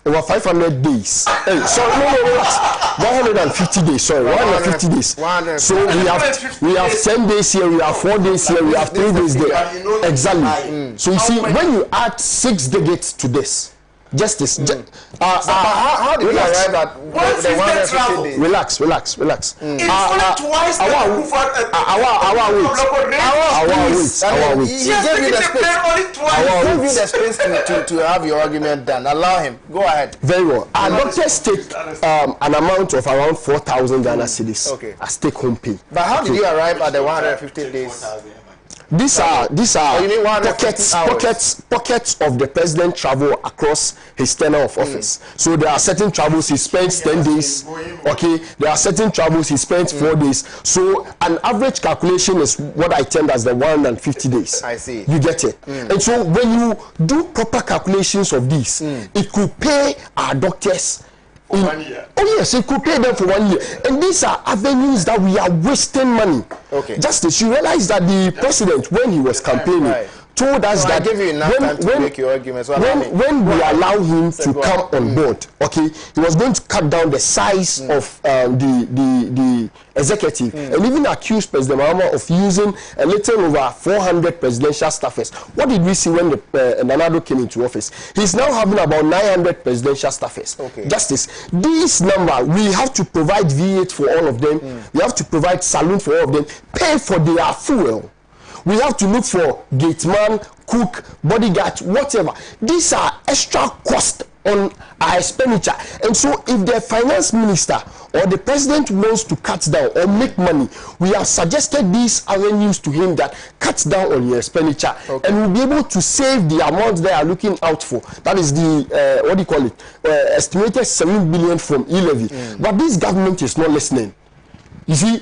over 500 days. Hey, sorry, no, relax. 150 days. Sorry, 150 days. So we have 10 days here. We have 4 days here. We have 3 days there. Exactly. So you see, when you add 6 delegates to this, Justice. How did you arrive at the 150 days? Relax. It's only twice that wait. He gave you the space to have your argument done. Allow him. Go ahead. Very well. Our doctors take an amount of around 4,000 Ghana cedis as take-home pay. But how did you arrive at the 150 days? These are pockets of the president travel across his tenure of office. So there are certain travels he spends 10 days. Okay, there are certain travels he spends 4 days. So an average calculation is what I termed as the 150 days. I see. You get it. And so when you do proper calculations of this, it could pay our doctors. For 1 year. Oh yes, it could pay them for 1 year. And these are avenues that we are wasting money. Okay. Justice, you realize that the president, when he was campaigning, told us that I give you enough time to make your arguments. When we allow him to come on board, okay, he was going to cut down the size of the executive and even accuse President Mahama of using a little over 400 presidential staffers. What did we see when Nanado came into office? He's now having about 900 presidential staffers. Okay. Justice, this number, we have to provide V8 for all of them. We have to provide saloon for all of them. Pay for their fuel. We have to look for gateman, cook, bodyguard, whatever. These are extra costs on our expenditure. And so if the finance minister or the president wants to cut down or make money, we have suggested these avenues to him that cuts down on your expenditure. Okay. And we'll be able to save the amount they are looking out for. That is the, estimated 7 billion from E-levy. But this government is not listening. You see,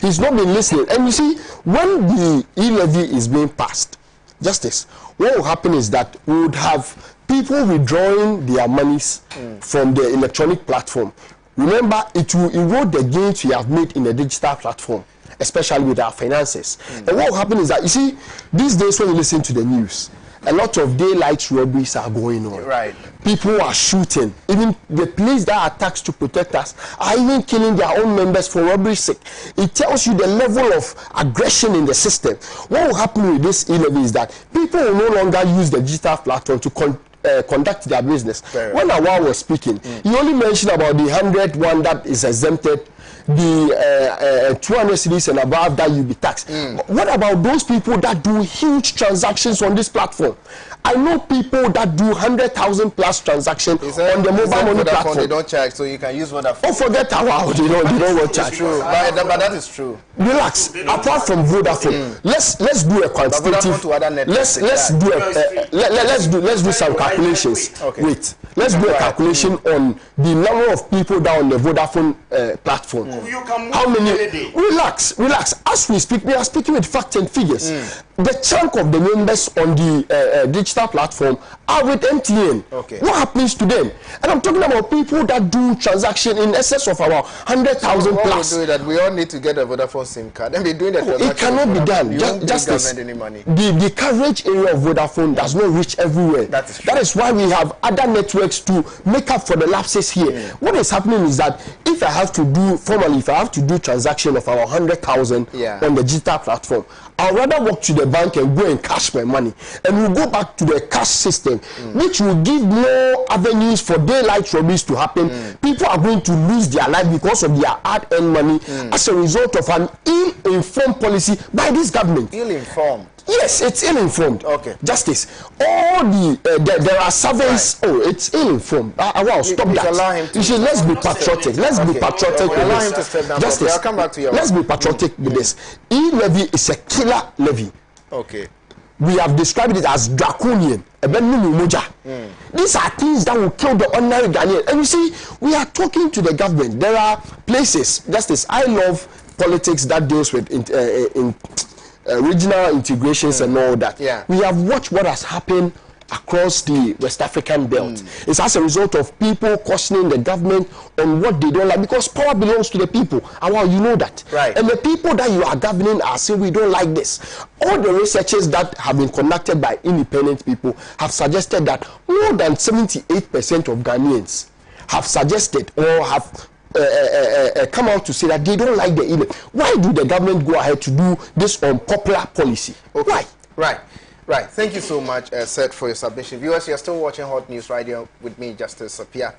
he's not been listening. And you see, when the E-levy is being passed, Justice, what will happen is that we would have people withdrawing their monies from the electronic platform. Remember, it will erode the gains we have made in the digital platform, especially with our finances. And what will happen is that, you see, these days when you listen to the news, a lot of daylight robberies are going on. Right. People are shooting. Even the police that are tasked to protect us are even killing their own members for robbery's sake. It tells you the level of aggression in the system. What will happen with this E-levy is that people will no longer use the digital platform to conduct their business. When Awal was speaking, he only mentioned about the 100 one that is exempted, the 200 cedis and above that you be taxed. What about those people that do huge transactions on this platform? I know people that do 100,000 plus transactions on the mobile money platform. They don't charge, so you can use Vodafone. Oh, forget how they don't charge. True, but that is true. Relax. Apart from Vodafone, let's do a quantitative. Let's do some calculations. Okay. Wait. Let's do a calculation on the number of people down on the Vodafone platform. How many? Relax. As we speak, we are speaking with facts and figures. The chunk of the members on the digital platform are with MTN. Okay. What happens to them? And I'm talking about people that do transaction in excess of about 100,000 plus. What we do that we all need to get a Vodafone SIM card and be doing the transaction. It cannot be done. Justice. Any money. The coverage area of Vodafone does not reach everywhere. That is true. That is why we have other networks to make up for the lapses here. What is happening is that if I have to do transaction of our 100,000 on the digital platform, I'd rather walk to the bank and go and cash my money, and we'll go back to the cash system, which will give more avenues for daylight robberies to happen. People are going to lose their life because of their hard-earned money as a result of an ill-informed policy by this government. Ill-informed? Yes, it's ill-informed. Okay. Justice. All there are surveys. Right. Oh, it's ill-informed. Wow, stop that. Let's be patriotic. Let's be patriotic with allow him to step down. Justice. I'll come back to you. Let's be patriotic with this. E-levy is a killer levy. Okay. We have described it as draconian. These are things that will kill the ordinary Ghanaian. And you see, we are talking to the government. There are places. Justice. I love politics that deals with regional integrations and all that. We have watched what has happened across the West African belt. It's as a result of people questioning the government on what they don't like, because power belongs to the people. And well, you know that. Right. And the people that you are governing are saying we don't like this. All the researches that have been conducted by independent people have suggested that more than 78% of Ghanaians have suggested or have come out to say that they don't like the e-levy. Why do the government go ahead to do this unpopular policy? Okay. Why? Right. Thank you so much, Seth, for your submission. Viewers, you're still watching Hot News Radio with me, Justice Appiah.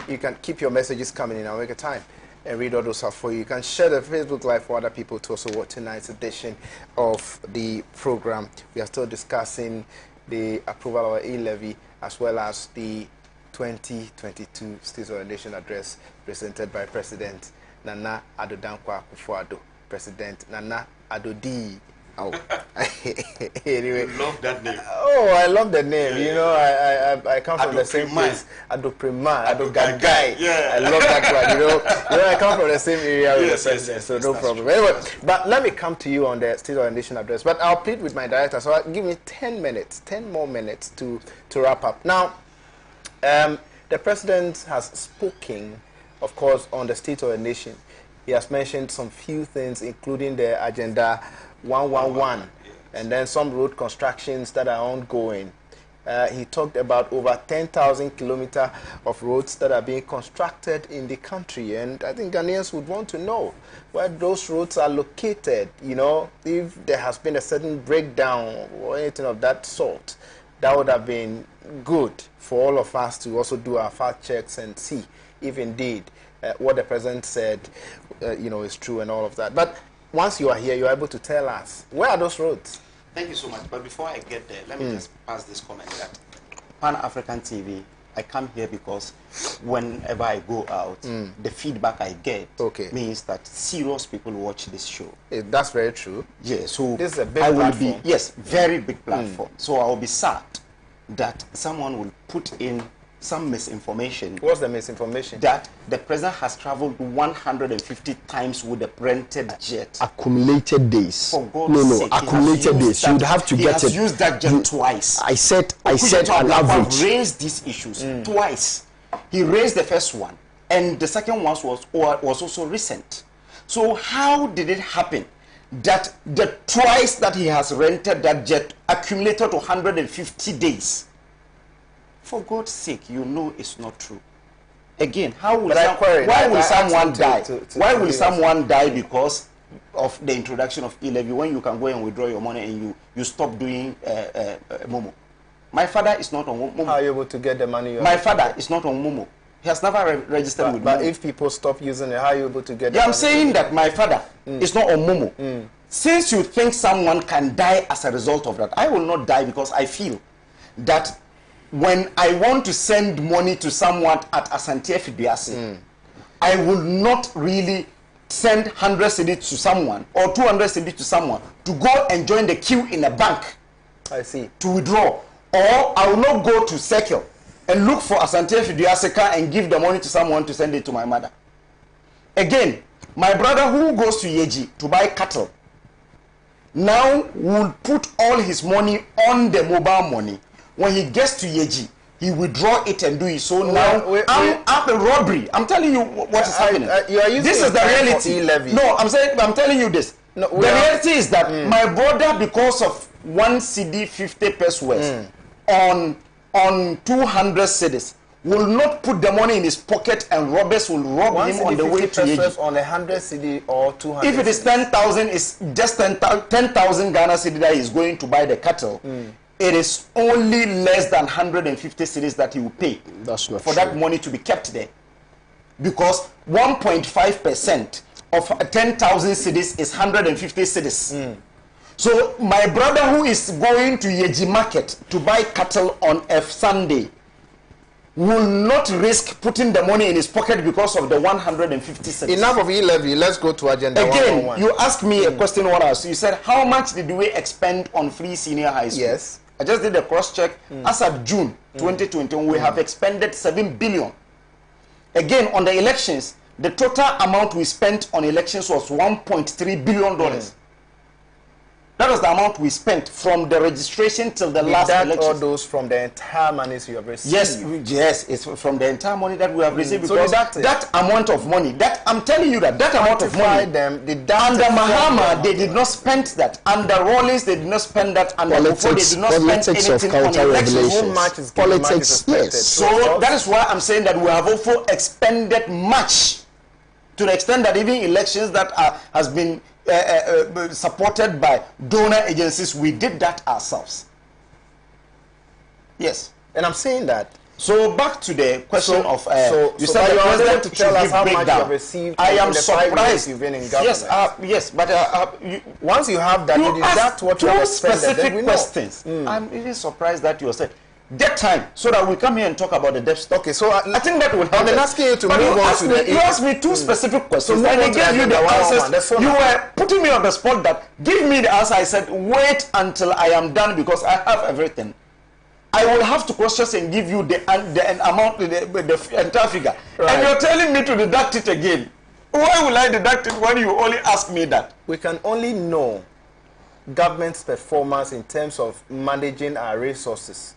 You can keep your messages coming in. I'll make a time and read all those out for you. You can share the Facebook Live for other people to also watch tonight's edition of the program. We are still discussing the approval of E-levy as well as the 2022 State of the Nation address presented by President Nana Addo Dankwa Akufo-Addo. President Nana Addo D. Oh. Anyway. You love that name. Oh, I love the name. You know, I come from the same place. Addo Prima, Addo Gagai. I love that one. You know, I come from the same area with the president, so no problem. Anyway, but let me come to you on the State of the Nation address. But I'll plead with my director, so give me 10 minutes, 10 more minutes to wrap up. Now, the president has spoken, of course, on the State of the Nation. He has mentioned some few things, including the Agenda 111, and then some road constructions that are ongoing. He talked about over 10,000 kilometers of roads that are being constructed in the country, and I think Ghanaians would want to know where those roads are located. You know, if there has been a certain breakdown or anything of that sort, that would have been good for all of us to also do our fact checks and see if indeed what the president said, is true and all of that. But once you are here, you are able to tell us, where are those roads? Thank you so much. But before I get there, let me just pass this comment that Pan-African TV, I come here because whenever I go out, the feedback I get means that serious people watch this show. That's very true. Yeah, so this is a big platform. Yes, very big platform. So I will be sad that someone will put in some misinformation. What's the misinformation? That the president has traveled 150 times with a rented jet. Accumulated days. For God's sake, accumulated days. You'd have to get it. He has used that jet twice. I said an average. Raised these issues twice. He raised the first one, and the second one was also recent. So how did it happen that the twice that he has rented that jet accumulated to 150 days? For God's sake, you know it's not true. Again, why will someone die? Why will someone die because of the introduction of E-levy when you can go and withdraw your money and you stop doing Momo? My father is not on Momo. How are you able to get the money? My father is not on Momo. He has never registered with Momo. But if people stop using it, how are you able to get the money? I'm saying that my father is not on Momo. Since you think someone can die as a result of that, I will not die because I feel that when I want to send money to someone at Asante Fidiasi, I will not really send 100 cedis to someone or 200 cedis to someone to go and join the queue in a bank. I see. To withdraw. Or I will not go to Circle and look for Asante Fidiasi and give the money to someone to send it to my mother. Again, my brother who goes to Yeji to buy cattle now will put all his money on the mobile money. When he gets to Yeji, he withdraw it and do it. So now I'm a robbery. I'm telling you what is happening. This is the reality. E-levy. No, I'm telling you this. No, the reality is that my brother, because of 1 CD 50 pesos on 200 cedis, will not put the money in his pocket and robbers will rob him on the way to Yeji. On 100 CD or 200. If it is 10,000, it's just 10,000 Ghana cedi that he's going to buy the cattle. It is only less than 150 cedis that he will pay for that money to be kept there. Because 1.5% of 10,000 cedis is 150 cedis. So my brother who is going to Yeji market to buy cattle on a Sunday will not risk putting the money in his pocket because of the 150 cedis. Enough of E-levy. Let's go to agenda. Again, you asked me a question what else. You said, how much did we expend on free senior high school? Yes. I just did a cross-check. As of June 2021, we have expended 7 billion. Again, on the elections, the total amount we spent on elections was $1.3 billion. That was the amount we spent from the registration till the last election. All those from the entire monies you have received? Yes, it's from the entire money that we have received. Because that amount of money, that I'm telling you that amount of money, under Mahama, they did not spend that. Under Rawlings, they did not spend that. Under Before, they did not spend anything on elections. Politics, yes. So that is why I'm saying that we have also expended much, to the extent that even elections that has been supported by donor agencies, we did that ourselves. Yes. And I'm saying that. So back to the question of you said the president to tell us how much you have received. I am surprised. You've been in government. Yes, but once you have that, you deduct what you have expended. Specific questions. I'm really surprised that you said debt time, so that we come here and talk about the debt stock. Okay, so I think that will help. I'm asking you to move on to the. You asked me two specific questions, so and I gave you the answers. You were putting me on the spot that give me the answer. I said, wait until I am done because I have everything. I will have to cross-check and give you the amount, the entire figure. Right. And you're telling me to deduct it again. Why will I deduct it when you only ask me that? We can only know government's performance in terms of managing our resources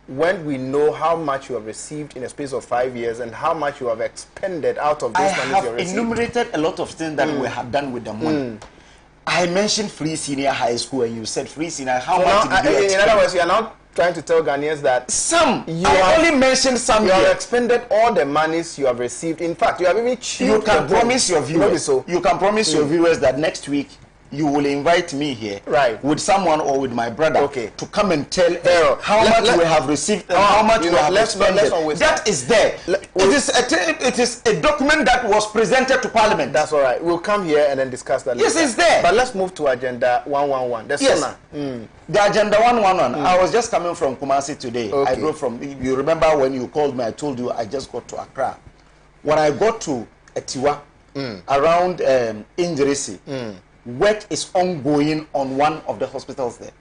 when we know how much you have received in a space of 5 years and how much you have expended out of this money you have received. I have enumerated a lot of things that we have done with the money. I mentioned free senior high school and you said free senior. How much did you expend? In other words, you are now trying to tell Ghanaians that I only mentioned some. You have expended all the monies you have received. In fact, you have even You can promise your viewers. You can promise your viewers that next week you will invite me here, with someone or with my brother, to come and tell how much we have received and how much we have expended. That is there. It is a document that was presented to Parliament. That's all right. We'll come here and then discuss that. Yes, it's there. But let's move to Agenda 111. The Agenda 111. I was just coming from Kumasi today. I drove from. You remember when you called me? I told you I just got to Accra. When I got to Etiwa, around Injirisi. Work is ongoing on one of the hospitals there.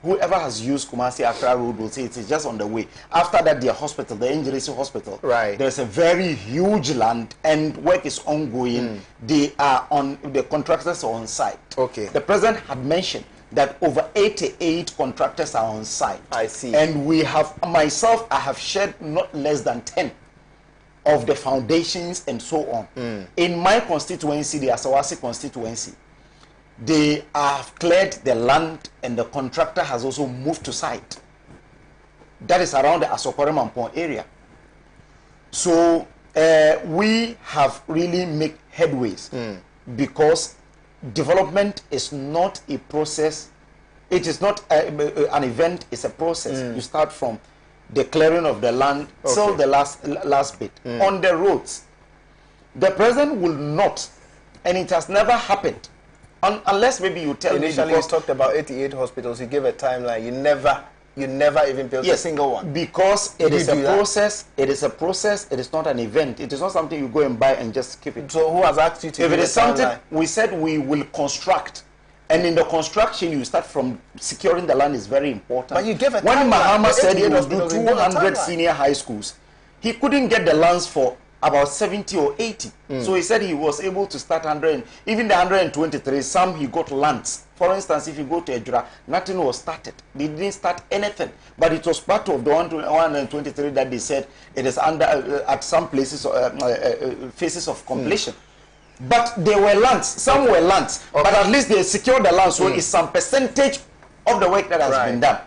Whoever has used Kumasi Accra Road will say it is just on the way. After that, their hospital, the Injirisi Hospital, there's a very huge land and work is ongoing. They are on, the contractors are on site. The president had mentioned that over 88 contractors are on site. I see. And we have, myself, I have shared not less than 10 of the foundations and so on. In my constituency, the Asawasi constituency, they have cleared the land and the contractor has also moved to site. That is around the Asokore Mampong area. So we have really made headways because development is not a process, It is not an event, it's a process. You start from the clearing of the land till the last bit. On the roads, the president will not, and it has never happened, unless maybe you tell me. Initially, you talked about 88 hospitals. You gave a timeline. You never even built a single one. Because it is a process. It is a process. It is not an event. It is not something you go and buy and just keep it. So who has asked you to? If it is something, we said we will construct. And in the construction, you start from securing the land is very important. But you gave a when timeline. Mahama said he would do 200 senior high schools, he couldn't get the lands for about 70 or 80. So he said he was able to start 100, even the 123, some he got lands. For instance, if you go to Ejura, nothing was started. They didn't start anything. But it was part of the 123 that they said it is under, at some places, phases of completion. But there were lands, some were lands, but at least they secured the land, so it's some percentage of the work that has been done.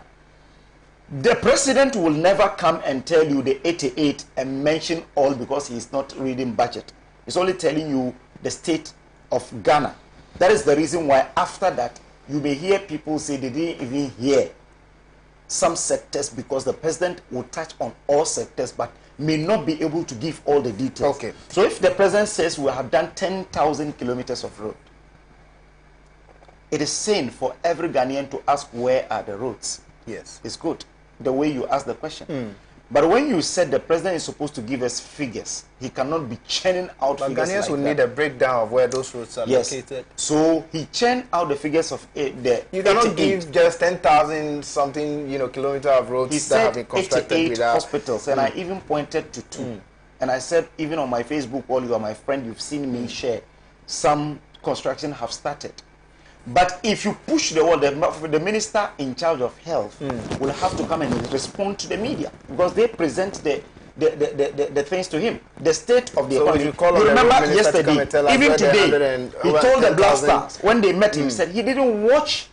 The president will never come and tell you the 88 and mention all because he's not reading budget. He's only telling you the state of Ghana. That is the reason why after that, you may hear people say they didn't even hear some sectors because the president will touch on all sectors but may not be able to give all the details. Okay. So if the president says we have done 10,000 kilometers of road, it is sane for every Ghanaian to ask where are the roads. Yes. It's good, the way you ask the question. But when you said the president is supposed to give us figures, he cannot be churning out figures Ghanaians like will that. need a breakdown of where those roads are located. So he churned out the figures of the You cannot 88. give just 10,000 something, kilometer of roads He that have said been constructed 88 without hospitals, and I even pointed to 2. And I said, even on my Facebook wall, you are my friend, you've seen me share. Some construction have started. But if you push the wall, the minister in charge of health will have to come and respond to the media because they present the things to him. The state of the economy. You remember yesterday, even today, he told the Black Stars when they met him, he said he didn't watch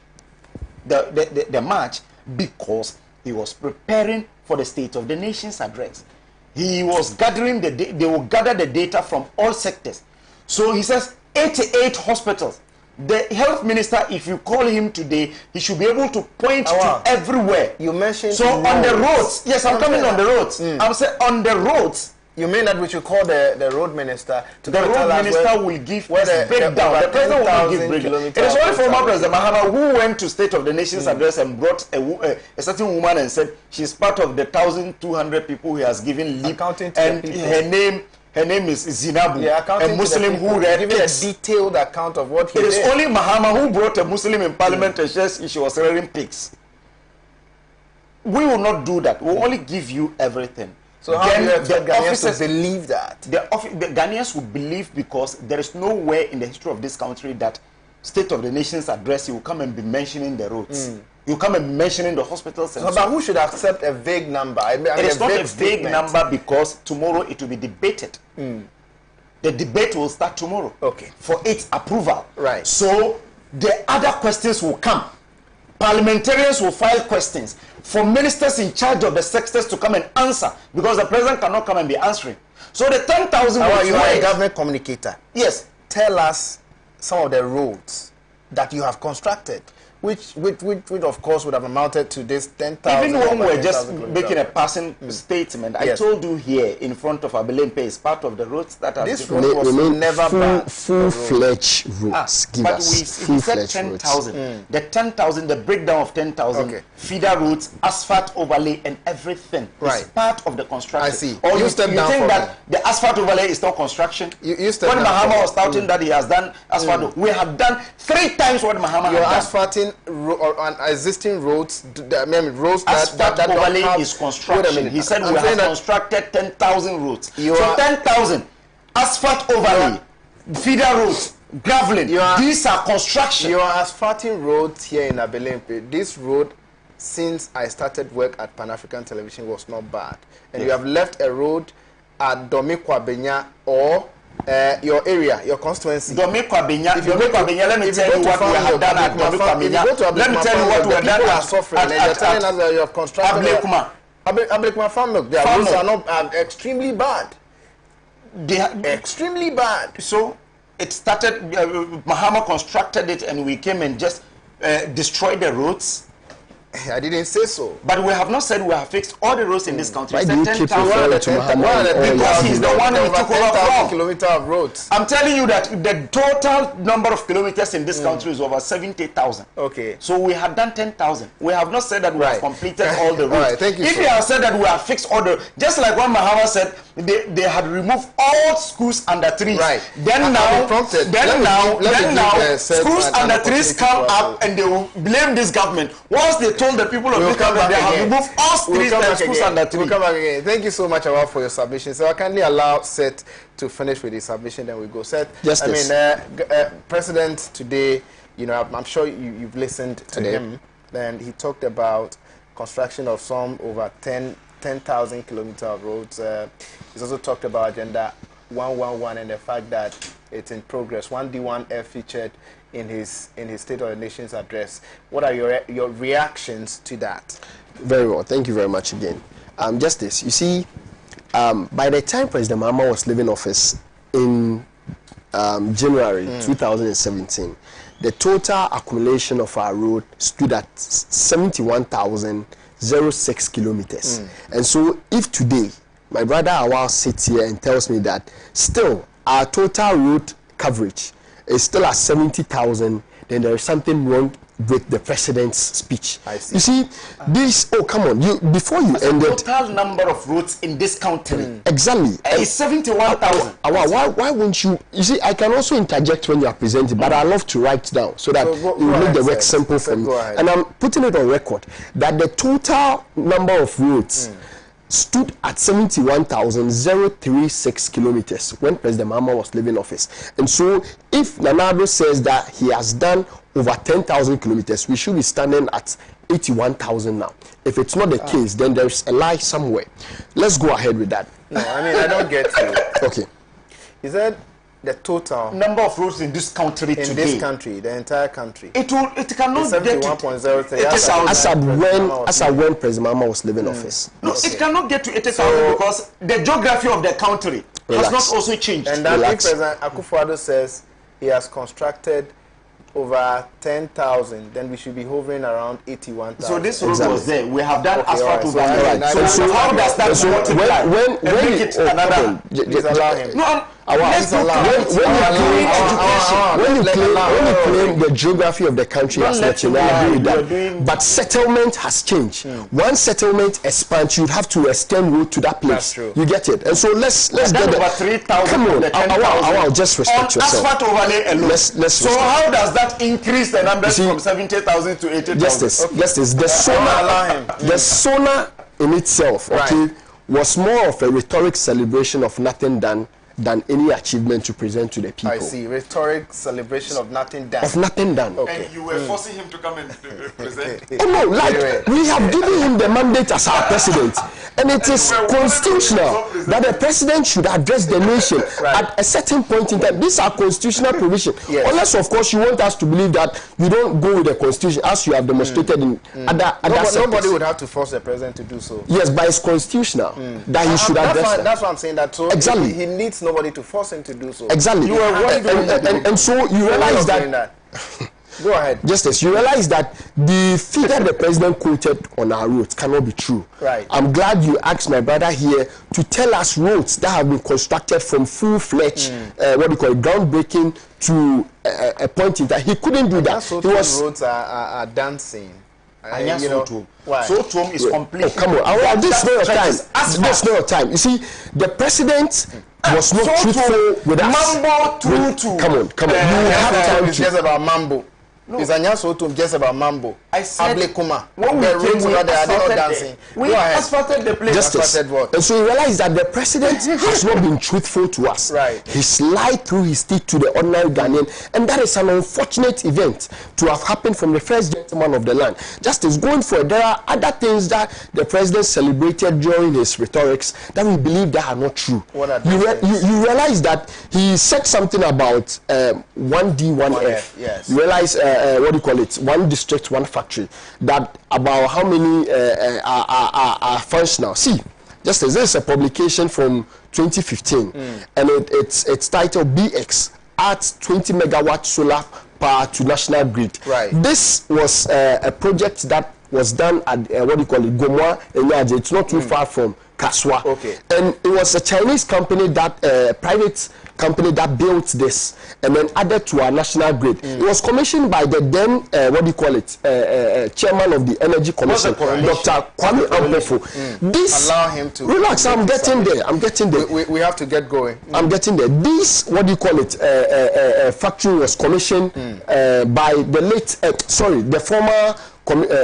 the march because he was preparing for the State of the Nation's address. He was gathering they will gather the data from all sectors. So he says 88 hospitals. The health minister, if you call him today, he should be able to point to everywhere. You mentioned so roads. On the roads. Yes, I'm coming on the roads. I'm saying on the roads. You mean that we should call the road minister to the road minister will give the breakdown. The president will not give breakdown. It is only former President Mahama who went to State of the Nation's address and brought a certain woman and said she's part of the 1,200 people he has given leave, and her name is Zinabu, a Muslim who read giving a detailed account of what he did. It is only Mahama who brought a Muslim in parliament and says she was rearing pigs. We will not do that. We will only give you everything. So how do you expect Ghanaians to believe that? The Ghanaians would believe because there is nowhere in the history of this country that State of the Nation's address you will come and be mentioning the roads. You come and mentioning the hospitals. And but who should accept a vague number? It is not a vague number because tomorrow it will be debated. The debate will start tomorrow. Okay. For its approval. Right. So the other questions will come. Parliamentarians will file questions for ministers in charge of the sectors to come and answer because the president cannot come and be answering. So the 10,000. You are a government communicator. Yes. Tell us some of the roads that you have constructed. Which of course would have amounted to this 10,000. Even when we're just making a passing statement, I told you here in front of Abelempe is part of the roads that are. This road was never full-fledged roads. But we said 10,000. The 10,000, the breakdown of 10,000 feeder roads, asphalt overlay, and everything is part of the construction. I see. Or you think that the asphalt overlay is not construction? When Mahama was touting that he has done asphalt, we have done 3 times what Mahama has done. You're asphalting on existing roads, roads that overlay is construction. He said we have constructed 10,000 roads. So 10,000 asphalt overlay, feeder roads, graveling. These are construction. You are asphalting roads here in Abelempe. This road, since I started work at Pan-African Television, was not bad. And you have left a road at Domikwabenya or your area, your constituency. Let me tell you what we have done at Domikwabenya. Let me tell you what we have done. People are suffering, and you're telling us that you have constructed Ablekuma farm milk. Their roads are not extremely bad. They are extremely bad. So it started. Mahama constructed it, and we came and just destroyed the roads? I didn't say so. But we have not said we have fixed all the roads in this country. Why do you keep referring to Muhammad? Because he's the one who took over from. Kilometers of roads. I'm telling you that the total number of kilometers in this country is over 70,000. Okay. So we have done 10,000. We have not said that we have completed all the roads. Right, thank you, if we have said that we have fixed all the, just like when Muhammad said they had removed all schools under trees. Right. Then now, schools under trees come up and they will blame this government. Once they told the people of this government they have removed all trees and schools under trees. We'll come back again. Thank you so much, Awal, for your submission. So I kindly allow Seth to finish with his submission, then we go. Seth, Justice. President today, you know, I'm sure you've listened to him. Then he talked about construction of some over 10,000 kilometers of roads. He's also talked about Agenda 111 and the fact that it's in progress. 1D1F featured in his State of the Nation's address. What are your reactions to that? Very well. Thank you very much again. Justice, you see, by the time President Mahama was leaving office in January 2017, the total accumulation of our road stood at 71,006 kilometers. And so if today my brother Awal sits here and tells me that still our total road coverage is still at 70,000, then there is something wrong with the president's speech. I see. You see, this, oh come on, before you ended... The total number of roads in this country Exactly. is 71,000. Why won't you see, I can also interject when you are presenting, but I love to write down so that it will make the work simple for me. And I'm putting it on record that the total number of roads stood at 71,036 kilometers when President Mahama was leaving office. And so if Nanado says that he has done over 10,000 kilometers, we should be standing at 81,000 now. If it's not the case, then there's a lie somewhere. Let's go ahead with that. No, I mean, I don't get you. Okay. He said the total number of roads in this country today. In this country, the entire country. It cannot get to 71.03. As at when President Mahama was leaving office. No, it cannot get to 80,000 because the geography of the country has not also changed. And then if President Akufo-Addo says he has constructed over 10,000, then we should be hovering around 81,000. So this road was there. We have done asphalt over there. So how does that multiply? When please allow him. No, when you claim the geography of the country has not changed, I agree with that. But settlement has changed. Once settlement expands, you'd have to extend road to that place. That's true. You get it? And so let's get over 3,000. Come on, I'll just respect yourself. Asphalt overlay alone. So how does that increase the numbers from 70,000 to 80,000? Justice, the sonar in itself, was more of a rhetoric celebration of nothing done than any achievement to present to the people. I see. Rhetoric celebration of nothing done. Of nothing done. Okay. And you were forcing him to come and present. Oh no, like we have given him the mandate as our president. And it is constitutional that the president should address the nation at a certain point in time. These are constitutional provisions. Yes. Unless, of course, you want us to believe that you don't go with the constitution as you have demonstrated in other sectors. Nobody would have to force the president to do so. Yes, but it's constitutional that he should address that. That's why I'm saying that. So exactly. He needs nobody to force him to do so. Exactly. You are and so you realize that. Go ahead. Justice, you realize that the figure the president quoted on our roads cannot be true. Right. I'm glad you asked my brother here to tell us roads that have been constructed from full-fledged, groundbreaking to a point in time. He couldn't do that. So roads are dancing. Why? So is complete. Oh, come on. This is not your time. This is not your time. You see, the president was not truthful with us. Mambo Come on. You have time it's just about mambo. It's just about mambo. I said when we asphalted the place. Justice. And so you realize that the president has not been truthful to us. Right. He's lied through his teeth to the ordinary Ghanaian, and that is an unfortunate event to have happened from the first gentleman of the land. Justice, going forward, there are other things that the president celebrated during his rhetorics that we believe that are not true. What are you realize that he said something about 1D1F. Yes. You realize one district, one factory, that about how many are functional. See, just as this is a publication from 2015, and it's titled BX adds 20 megawatt solar power to national grid. Right. This was a project that was done at Gomwa Enyaje. It's not too far from Kaswa. Okay. And it was a Chinese company that private company that built this and then added to our national grid. It was commissioned by the then chairman of the Energy Commission, Dr. Kwame Ampofo. This allow him to relax. I'm getting there. We have to get going. I'm getting there. This factory was commissioned by the the former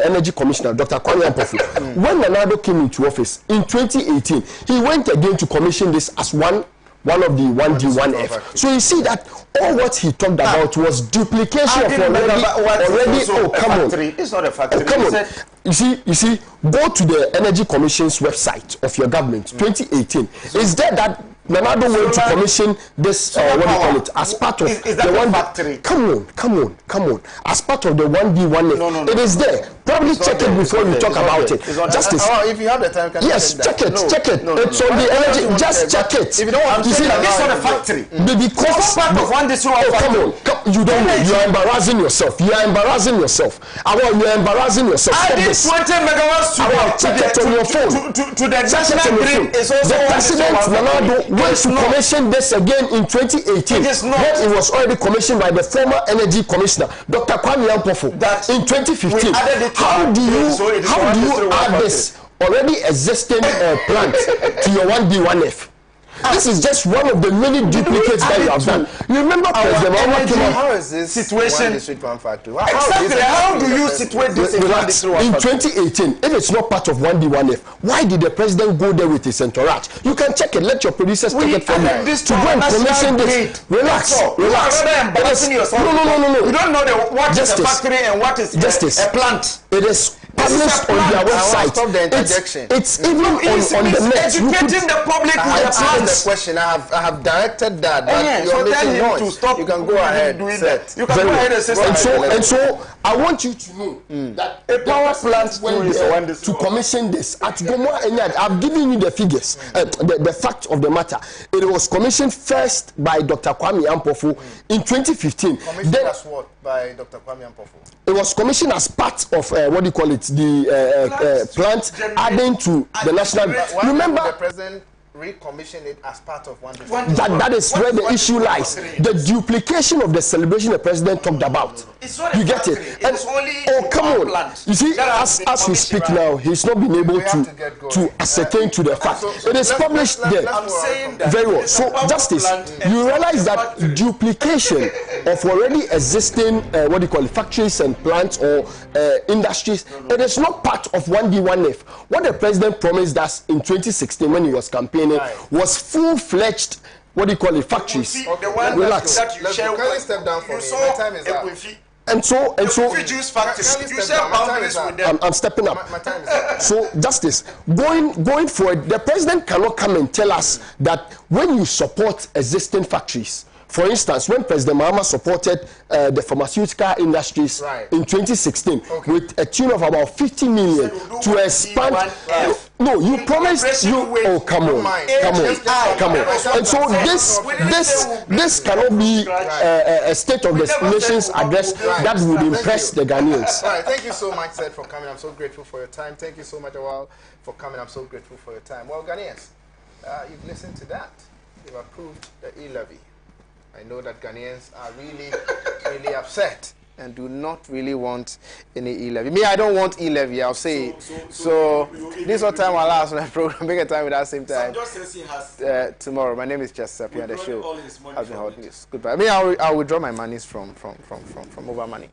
Energy Commissioner, Dr. Kwame Ampofo. When Nanado came into office in 2018, he went again to commission this as one of the 1D1F. So you see that all what he talked about was duplication of already. Oh, come on! It's not a factory. Come on! You see, go to the Energy Commission's website of your government, 2018. Is there that Nanado went to commission this as part of the one factory? Come on! As part of the 1D1F, no. It is there. Probably check it before you talk about it. Justice. If you have the time, check it. It's on the energy. Just check it. If you don't want to see that, it's not a factory. Because part of one this one. Come on. You don't know. You are embarrassing yourself. You are embarrassing yourself. You are embarrassing yourself. Adding 20 megawatts check it on your phone. To the national grid is also the President Nanado went to commission this again in 2018. When it was already commissioned by the former Energy Commissioner, Dr. Kwame Ampofo, in 2015. How do you add this already existing plant to your 1D1F? This is just one of the many duplicates that you have done. You remember President Obama? How is this situation? Exactly. How do you situate this in 2018? If it's not part of 1D1F, why did the president go there with his entourage? You can check it. Let your producers take it from you. To go and commission this. Relax. No. You don't know what is a factory and what is a plant. It is published on their website. It's even on the net. Educating the public with the plans. The question I have directed that, but you're making noise. To stop. You can go ahead. Doing that. You can go ahead and say and so I want you to know that a power plant went there to commission this at Gomwa Enyad. I've given you the figures, the fact of the matter. It was commissioned first by Dr. Kwame Ampofo in 2015. Commissioned as what by Dr. Kwame Ampofo? It was commissioned as part of the plant adding to the national. Remember the president recommission it as part of one. That is where the issue lies. The duplication of the celebration the president talked about. You get it? And, come on. You see, as we speak now, he's not been able to ascertain to the fact. It is published there. Very well. So, Justice, you realize that duplication of already existing factories and plants or industries, it is not part of 1D1F. What the president promised us in 2016 when he was campaigning was full-fledged factories. Relax. Can you step down for me? My time is up. And so I'm stepping up. My time is up. So, Justice, going forward, the president cannot come and tell us that when you support existing factories, for instance, when President Mahama supported the pharmaceutical industries in 2016 with a tune of about 50 million to expand. No, you promised. Come on. And so this cannot be a state of the nation's address that would impress the Ghanaians. All right, thank you so much, Seth, for coming. I'm so grateful for your time. Thank you so much, Awal, for coming. I'm so grateful for your time. Well, Ghanaians, you've listened to that. You've approved the E-levy. I know that Ghanaians are really, really upset and do not really want any E-levy. Me, I don't want E-levy, I'll say. So this what time I'll ask on the program. Make a time with that same time. Tomorrow. My name is Justice Appiah. The show has been HotNews. Goodbye. I mean, I'll withdraw my monies from over money.